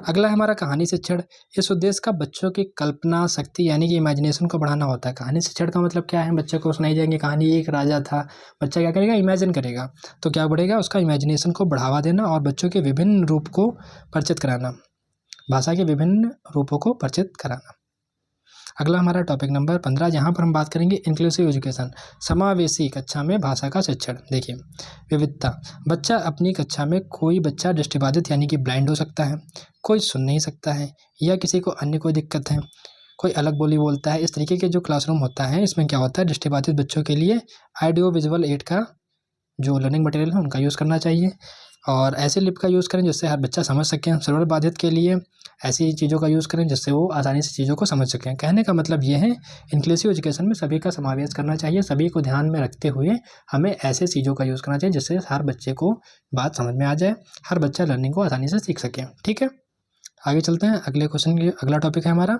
अगला है हमारा कहानी शिक्षण। इस उद्देश्य का बच्चों की कल्पना शक्ति यानी कि इमेजिनेशन को बढ़ाना होता है। कहानी शिक्षण का मतलब क्या है? बच्चों को सुनाई जाएंगे कहानी, एक राजा था, बच्चा क्या करेगा? इमेजिन करेगा। तो क्या बढ़ेगा? उसका इमेजिनेशन को बढ़ावा देना और बच्चों के विभिन्न रूप को परिचित कराना, भाषा के विभिन्न रूपों को परिचित कराना। अगला हमारा टॉपिक नंबर 15, जहाँ पर हम बात करेंगे इंक्लूसिव एजुकेशन, समावेशी कक्षा में भाषा का शिक्षण। देखिए विविधता, बच्चा अपनी कक्षा में कोई बच्चा दृष्टिबाधित यानी कि ब्लाइंड हो सकता है, कोई सुन नहीं सकता है, या किसी को अन्य कोई दिक्कत है, कोई अलग बोली बोलता है। इस तरीके के जो क्लासरूम होता है इसमें क्या होता है? दृष्टिबाधित बच्चों के लिए ऑडियो विजुअल एड का जो लर्निंग मटेरियल है उनका यूज़ करना चाहिए, और ऐसे लिप का यूज़ करें जिससे हर बच्चा समझ सकें। श्रवण बाधित के लिए ऐसी चीज़ों का यूज़ करें जिससे वो आसानी से चीज़ों को समझ सकें। कहने का मतलब ये है इंक्लूसिव एजुकेशन में सभी का समावेश करना चाहिए, सभी को ध्यान में रखते हुए हमें ऐसे चीज़ों का यूज़ करना चाहिए जिससे हर बच्चे को बात समझ में आ जाए, हर बच्चा लर्निंग को आसानी से सीख सके। ठीक है, आगे चलते हैं। अगले क्वेश्चन के अगला टॉपिक है हमारा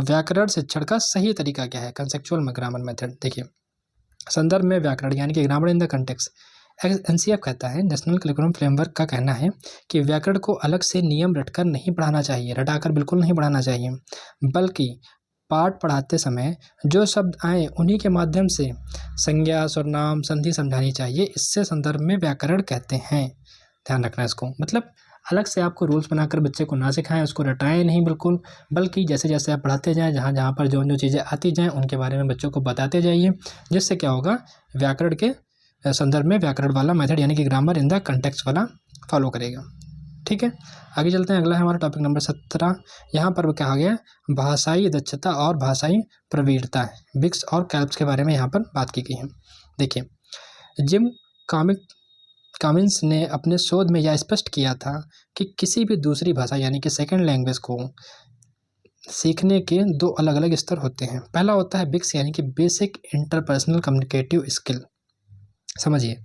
व्याकरण शिक्षण का सही तरीका क्या है? Conceptual grammar method. देखिए संदर्भ में व्याकरण यानी कि grammar in the context. NCF कहता है, नेशनल करिकुलम फ्रेमवर्क का कहना है कि व्याकरण को अलग से नियम रटकर नहीं पढ़ाना चाहिए, रटाकर बिल्कुल नहीं पढ़ाना चाहिए, बल्कि पाठ पढ़ाते समय जो शब्द आए उन्हीं के माध्यम से संज्ञा, सर्वनाम, संधि समझानी चाहिए। इससे संदर्भ में व्याकरण कहते हैं। ध्यान रखना इसको, मतलब अलग से आपको रूल्स बनाकर बच्चे को ना सिखाएं, उसको रटाएं नहीं बिल्कुल, बल्कि जैसे जैसे आप पढ़ाते जाएं, जहाँ जहाँ पर जो जो चीज़ें आती जाएं उनके बारे में बच्चों को बताते जाइए, जिससे क्या होगा, व्याकरण के संदर्भ में व्याकरण वाला मेथड यानी कि ग्रामर इन द कंटेक्स्ट वाला फॉलो करेगा। ठीक है, आगे चलते हैं। अगला है हमारा टॉपिक नंबर 17। यहाँ पर कहा गया भाषाई दक्षता और भाषाई प्रवीणता, बिक्स और कैल्प्स के बारे में यहाँ पर बात की गई है। देखिए, जिम कॉमिन्स ने अपने शोध में यह स्पष्ट किया था कि किसी भी दूसरी भाषा यानी कि सेकंड लैंग्वेज को सीखने के दो अलग अलग स्तर होते हैं। पहला होता है बिक्स यानी कि बेसिक इंटरपर्सनल कम्युनिकेटिव स्किल। समझिए,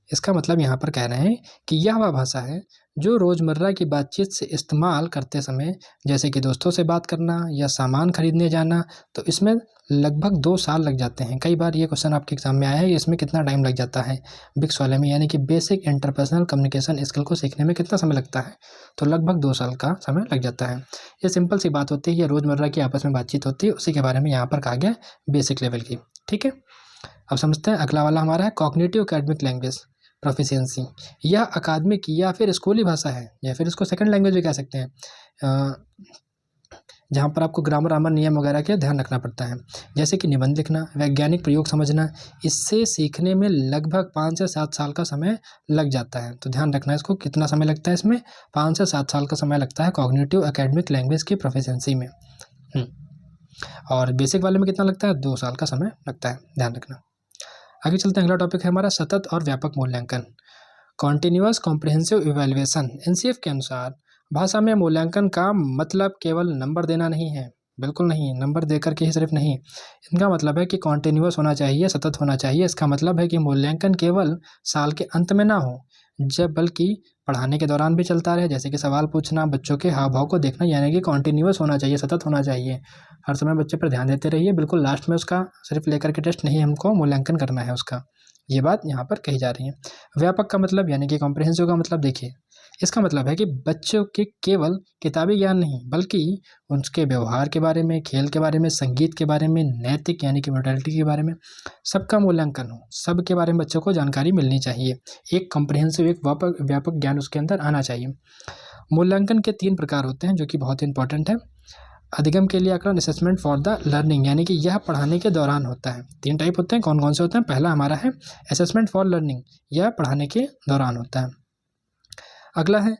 इसका मतलब यहाँ पर कह रहे हैं कि यह वह भाषा है जो रोज़मर्रा की बातचीत से इस्तेमाल करते समय, जैसे कि दोस्तों से बात करना या सामान खरीदने जाना, तो इसमें लगभग 2 साल लग जाते हैं। कई बार ये क्वेश्चन आपके एग्जाम में आया है, इसमें कितना टाइम लग जाता है बिक्स वाले में, यानी कि बेसिक इंटरपर्सनल कम्युनिकेशन स्किल को सीखने में कितना समय लगता है, तो लगभग 2 साल का समय लग जाता है। ये सिंपल सी बात होती है, ये रोज़मर्रा की आपस में बातचीत होती है, उसी के बारे में यहाँ पर कहा गया बेसिक लेवल की। ठीक है, अब समझते हैं। अगला वाला हमारा है कॉग्निटिव एकेडमिक लैंग्वेज प्रोफिशिएंसी। यह अकादमिक या फिर स्कूली भाषा है, या फिर इसको सेकंड लैंग्वेज भी कह सकते हैं, जहाँ पर आपको ग्रामर आमर नियम वगैरह का ध्यान रखना पड़ता है, जैसे कि निबंध लिखना, वैज्ञानिक प्रयोग समझना। इससे सीखने में लगभग 5 से 7 साल का समय लग जाता है। तो ध्यान रखना, इसको कितना समय लगता है, इसमें 5 से 7 साल का समय लगता है कॉग्निटिव एकेडमिक लैंग्वेज की प्रोफिशिएंसी में। और बेसिक वाले में कितना लगता है, 2 साल का समय लगता है, ध्यान रखना। आगे चलते हैं। अगला टॉपिक है हमारा सतत और व्यापक मूल्यांकन, कॉन्टिन्यूअस कॉम्प्रिहेंसिव इवैल्यूएशन। एनसीएफ के अनुसार भाषा में मूल्यांकन का मतलब केवल नंबर देना नहीं है, बिल्कुल नहीं, नंबर देकर के ही सिर्फ नहीं। इनका मतलब है कि कॉन्टिन्यूअस होना चाहिए, सतत होना चाहिए। इसका मतलब है कि मूल्यांकन केवल साल के अंत में ना हो, जब बल्कि पढ़ाने के दौरान भी चलता रहे, जैसे कि सवाल पूछना, बच्चों के हाव भाव को देखना, यानी कि कॉन्टिन्यूअस होना चाहिए, सतत होना चाहिए। हर समय बच्चे पर ध्यान देते रहिए, बिल्कुल लास्ट में उसका सिर्फ लेकर के टेस्ट नहीं, हमको मूल्यांकन करना है उसका, ये बात यहाँ पर कही जा रही है। व्यापक का मतलब यानी कि कॉम्प्रिहेंसिव का मतलब देखिए, इसका मतलब है कि बच्चों के केवल किताबी ज्ञान नहीं, बल्कि उनके व्यवहार के बारे में, खेल के बारे में, संगीत के बारे में, नैतिक यानी कि मोरालिटी के बारे में, सबका मूल्यांकन हो, सब के बारे में बच्चों को जानकारी मिलनी चाहिए। एक कॉम्प्रिहेंसिव, एक व्यापक ज्ञान उसके अंदर आना चाहिए। मूल्यांकन के 3 प्रकार होते हैं, जो कि बहुत इंपॉर्टेंट है। अधिगम के लिए आकलन, असेसमेंट फॉर द लर्निंग, यानी कि यह पढ़ाने के दौरान होता है। 3 टाइप होते हैं, कौन कौन से होते हैं। पहला हमारा है असेसमेंट फॉर लर्निंग, यह पढ़ाने के दौरान होता है। अगला है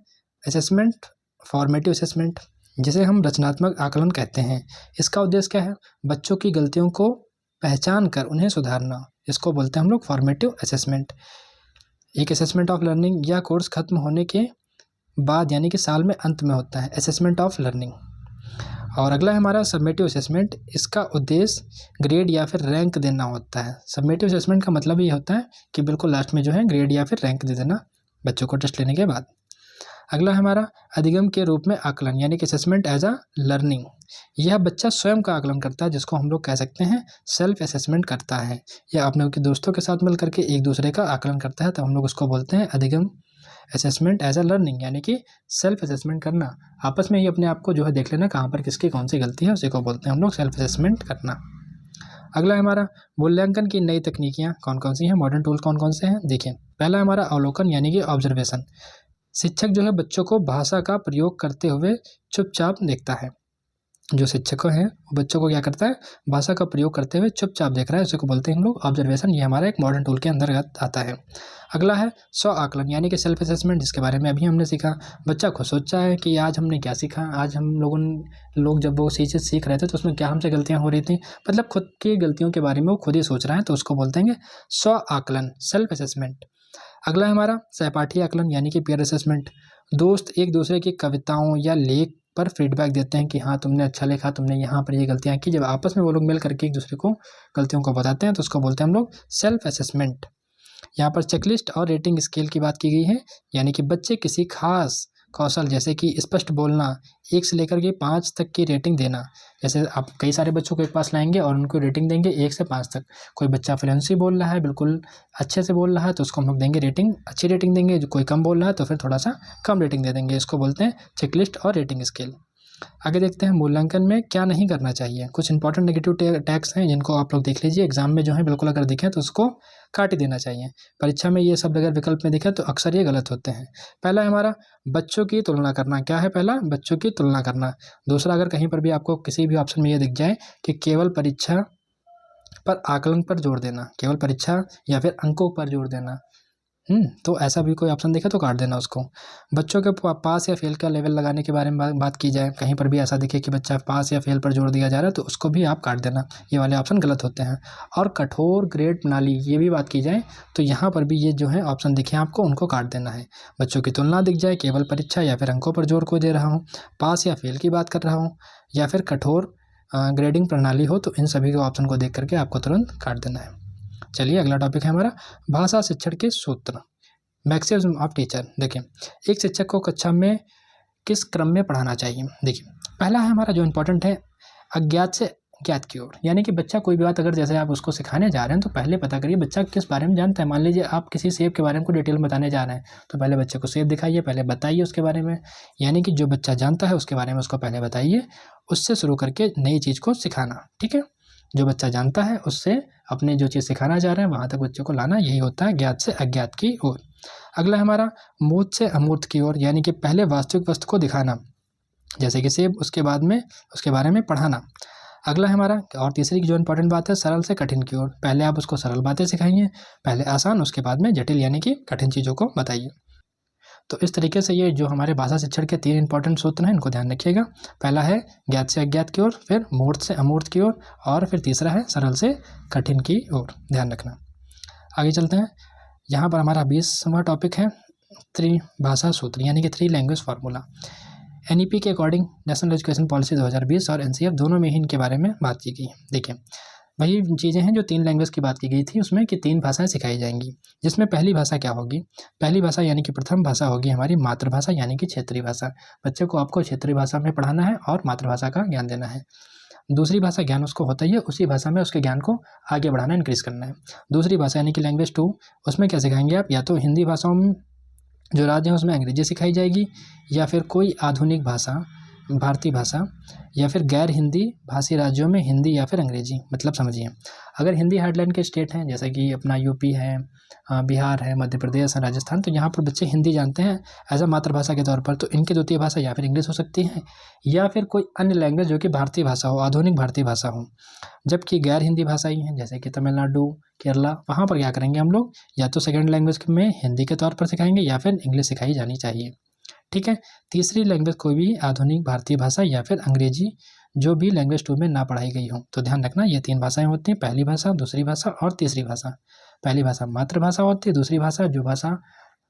असेसमेंट फॉर्मेटिव असेसमेंट, जिसे हम रचनात्मक आकलन कहते हैं। इसका उद्देश्य क्या है, बच्चों की गलतियों को पहचान कर उन्हें सुधारना, इसको बोलते हैं हम लोग फॉर्मेटिव असेसमेंट। एक असेसमेंट ऑफ लर्निंग, यह कोर्स खत्म होने के बाद यानी कि साल में अंत में होता है, असेसमेंट ऑफ लर्निंग। और अगला है हमारा सबमेटिव असेसमेंट, इसका उद्देश्य ग्रेड या फिर रैंक देना होता है। सबमेटिव असेसमेंट का मतलब ये होता है कि बिल्कुल लास्ट में जो है ग्रेड या फिर रैंक दे देना बच्चों को टेस्ट लेने के बाद। अगला है हमारा अधिगम के रूप में आकलन, यानी कि असेसमेंट एज अ लर्निंग। यह बच्चा स्वयं का आकलन करता है, जिसको हम लोग कह सकते हैं सेल्फ असेसमेंट करता है, या अपने दोस्तों के साथ मिल करके एक दूसरे का आकलन करता है, तो हम लोग उसको बोलते हैं अधिगम असेसमेंट एज अ लर्निंग, यानी कि सेल्फ असेसमेंट करना। आपस में ही अपने आप को जो है देख लेना कहाँ पर किसकी कौन सी गलती है, उसी को बोलते हैं हम लोग सेल्फ असेसमेंट करना। अगला हमारा मूल्यांकन की नई तकनीकियाँ कौन कौन सी हैं, मॉडर्न टूल कौन कौन से हैं। देखिए, पहला हमारा अवलोकन यानी कि ऑब्जर्वेशन। शिक्षक जो है बच्चों को भाषा का प्रयोग करते हुए चुपचाप देखता है। जो शिक्षक हैं वो बच्चों को क्या करता है, भाषा का प्रयोग करते हुए चुपचाप देख रहा है, उसी को बोलते हैं हम लोग ऑब्जर्वेशन। ये हमारा एक मॉडर्न टूल के अंतर्गत आता है। अगला है स्व आकलन यानी कि सेल्फ असेसमेंट, जिसके बारे में अभी हमने सीखा। बच्चा खुद सोचता है कि आज हमने क्या सीखा, आज हम लोग जब वो चीज़ सीख रहे थे तो उसमें क्या हमसे गलतियाँ हो रही थी, मतलब खुद की गलतियों के बारे में वो खुद ही सोच रहा है, तो उसको बोलते हैं स्व आकलन, सेल्फ असेसमेंट। अगला है हमारा सहपाठी आकलन यानी कि पीयर असेसमेंट। दोस्त एक दूसरे की कविताओं या लेख पर फीडबैक देते हैं कि हाँ तुमने अच्छा लिखा, तुमने यहाँ पर ये गलतियाँ की। जब आपस में वो लोग मिल करके एक दूसरे को गलतियों को बताते हैं तो उसको बोलते हैं हम लोग सेल्फ असेसमेंट। यहाँ पर चेकलिस्ट और रेटिंग स्केल की बात की गई है, यानी कि बच्चे किसी खास कौशल जैसे कि स्पष्ट बोलना 1 से लेकर के 5 तक की रेटिंग देना। जैसे आप कई सारे बच्चों को एक पास लाएंगे और उनको रेटिंग देंगे 1 से 5 तक। कोई बच्चा फ्लुएंसी बोल रहा है, बिल्कुल अच्छे से बोल रहा है, तो उसको हम लोग देंगे रेटिंग, अच्छी रेटिंग देंगे। जो कोई कम बोल रहा है तो फिर थोड़ा सा कम रेटिंग दे देंगे। इसको बोलते हैं चेकलिस्ट और रेटिंग स्केल। आगे देखते हैं मूल्यांकन में क्या नहीं करना चाहिए। कुछ इंपॉर्टेंट नेगेटिव टैग्स हैं जिनको आप लोग देख लीजिए। एग्जाम में जो है बिल्कुल अगर दिखे तो उसको काट ही देना चाहिए। परीक्षा में ये शब्द अगर विकल्प में दिखे तो अक्सर ये गलत होते हैं। पहला है हमारा बच्चों की तुलना करना। क्या है पहला? बच्चों की तुलना करना। दूसरा, अगर कहीं पर भी आपको किसी भी ऑप्शन में ये दिख जाए कि केवल परीक्षा पर आकलन पर जोर देना, केवल परीक्षा या फिर अंकों पर जोर देना, तो ऐसा भी कोई ऑप्शन दिखे तो काट देना उसको। बच्चों के पास या फेल का लेवल लगाने के बारे में बात की जाए, कहीं पर भी ऐसा दिखे कि बच्चा पास या फेल पर जोर दिया जा रहा है तो उसको भी आप काट देना। ये वाले ऑप्शन गलत होते हैं। और कठोर ग्रेड प्रणाली, ये भी बात की जाए तो यहाँ पर भी ये जो है ऑप्शन दिखे आपको, उनको काट देना है। बच्चों की तुलना दिख जाए, केवल परीक्षा या फिर अंकों पर जोर को दे रहा हूँ, पास या फेल की बात कर रहा हूँ, या फिर कठोर ग्रेडिंग प्रणाली हो, तो इन सभी के ऑप्शन को देख करके आपको तुरंत काट देना है। चलिए अगला टॉपिक है हमारा भाषा शिक्षण के सूत्र, मैक्सिमम ऑफ टीचर। देखिए, एक शिक्षक को कक्षा में किस क्रम में पढ़ाना चाहिए। देखिए, पहला है हमारा जो इम्पोर्टेंट है, अज्ञात से ज्ञात की ओर। यानी कि बच्चा कोई भी बात अगर जैसे आप उसको सिखाने जा रहे हैं तो पहले पता करिए बच्चा किस बारे में जानता है। मान लीजिए आप किसी सेब के बारे में को डिटेल में बताने जा रहे हैं तो पहले बच्चे को सेब दिखाइए, पहले बताइए उसके बारे में। यानी कि जो बच्चा जानता है उसके बारे में उसको पहले बताइए, उससे शुरू करके नई चीज़ को सिखाना। ठीक है, जो बच्चा जानता है उससे अपने जो चीज़ सिखाना चाह रहे हैं वहाँ तक बच्चे को लाना, यही होता है ज्ञात से अज्ञात की ओर। अगला हमारा मूर्त से अमूर्त की ओर, यानी कि पहले वास्तविक वस्तु को दिखाना, जैसे कि सेब, उसके बाद में उसके बारे में पढ़ाना। अगला है हमारा, और तीसरी की जो इंपॉर्टेंट बात है, सरल से कठिन की ओर। पहले आप उसको सरल बातें सिखाइए, पहले आसान, उसके बाद में जटिल यानी कि कठिन चीज़ों को बताइए। तो इस तरीके से ये जो हमारे भाषा शिक्षण के 3 इंपॉर्टेंट सूत्र हैं, इनको ध्यान रखिएगा। पहला है ज्ञात से अज्ञात की ओर, फिर मूर्त से अमूर्त की ओर, और फिर तीसरा है सरल से कठिन की ओर। ध्यान रखना। आगे चलते हैं। यहाँ पर हमारा 20वां टॉपिक है त्रिभाषा सूत्र, यानी कि 3 लैंग्वेज फार्मूला। NEP के अकॉर्डिंग नेशनल एजुकेशन पॉलिसी 2020 और NCF दोनों में ही इनके बारे में बात की गई। देखिए, वही चीज़ें हैं जो 3 लैंग्वेज की बात की गई थी, उसमें कि 3 भाषाएं सिखाई जाएंगी, जिसमें पहली भाषा क्या होगी? पहली भाषा यानी कि प्रथम भाषा होगी हमारी मातृभाषा, यानी कि क्षेत्रीय भाषा। बच्चे को आपको क्षेत्रीय भाषा में पढ़ाना है और मातृभाषा का ज्ञान देना है। दूसरी भाषा ज्ञान उसको होता ही है, उसी भाषा में उसके ज्ञान को आगे बढ़ाना, इंक्रीज करना है। दूसरी भाषा यानी कि लैंग्वेज 2, उसमें क्या सिखाएंगे आप? या तो हिंदी भाषाओं में जो राज्य हैं उसमें अंग्रेजी सिखाई जाएगी, या फिर कोई आधुनिक भाषा, भारतीय भाषा, या फिर गैर हिंदी भाषी राज्यों में हिंदी या फिर अंग्रेजी। मतलब समझिए, अगर हिंदी हेडलाइन के स्टेट हैं जैसे कि अपना यूपी है, बिहार है, मध्य प्रदेश है, राजस्थान, तो यहाँ पर बच्चे हिंदी जानते हैं एज अ मातृभाषा के तौर पर, तो इनकी द्वितीय भाषा या फिर इंग्लिश हो सकती है, या फिर कोई अन्य लैंग्वेज जो कि भारतीय भाषा हो, आधुनिक भारतीय भाषा हो। जबकि गैर हिंदी भाषा ही हैं जैसे कि तमिलनाडु, केरला, वहाँ पर क्या करेंगे हम लोग? या तो सेकेंड लैंग्वेज में हिंदी के तौर पर सिखाएंगे या फिर इंग्लिश सिखाई जानी चाहिए। ठीक है, तीसरी लैंग्वेज कोई भी आधुनिक भारतीय भाषा या फिर अंग्रेजी जो भी लैंग्वेज 2 में ना पढ़ाई गई हो। तो ध्यान रखना, ये 3 भाषाएं होती हैं, पहली भाषा, दूसरी भाषा और तीसरी भाषा। पहली भाषा मातृभाषा होती है, दूसरी भाषा जो भाषा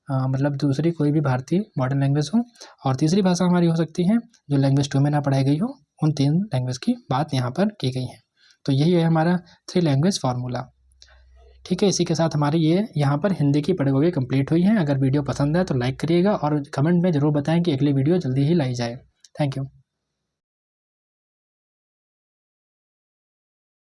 मतलब दूसरी कोई भी भारतीय मॉडर्न लैंग्वेज हो, और तीसरी भाषा हमारी हो सकती है जो लैंग्वेज 2 में ना पढ़ाई गई हो। उन 3 लैंग्वेज की बात यहाँ पर की गई है। तो यही है हमारा 3 लैंग्वेज फार्मूला। ठीक है, इसी के साथ हमारी ये यहाँ पर हिंदी की पेडागोजी कंप्लीट हुई है। अगर वीडियो पसंद है तो लाइक करिएगा और कमेंट में ज़रूर बताएं कि अगली वीडियो जल्दी ही लाई जाए। Thank you.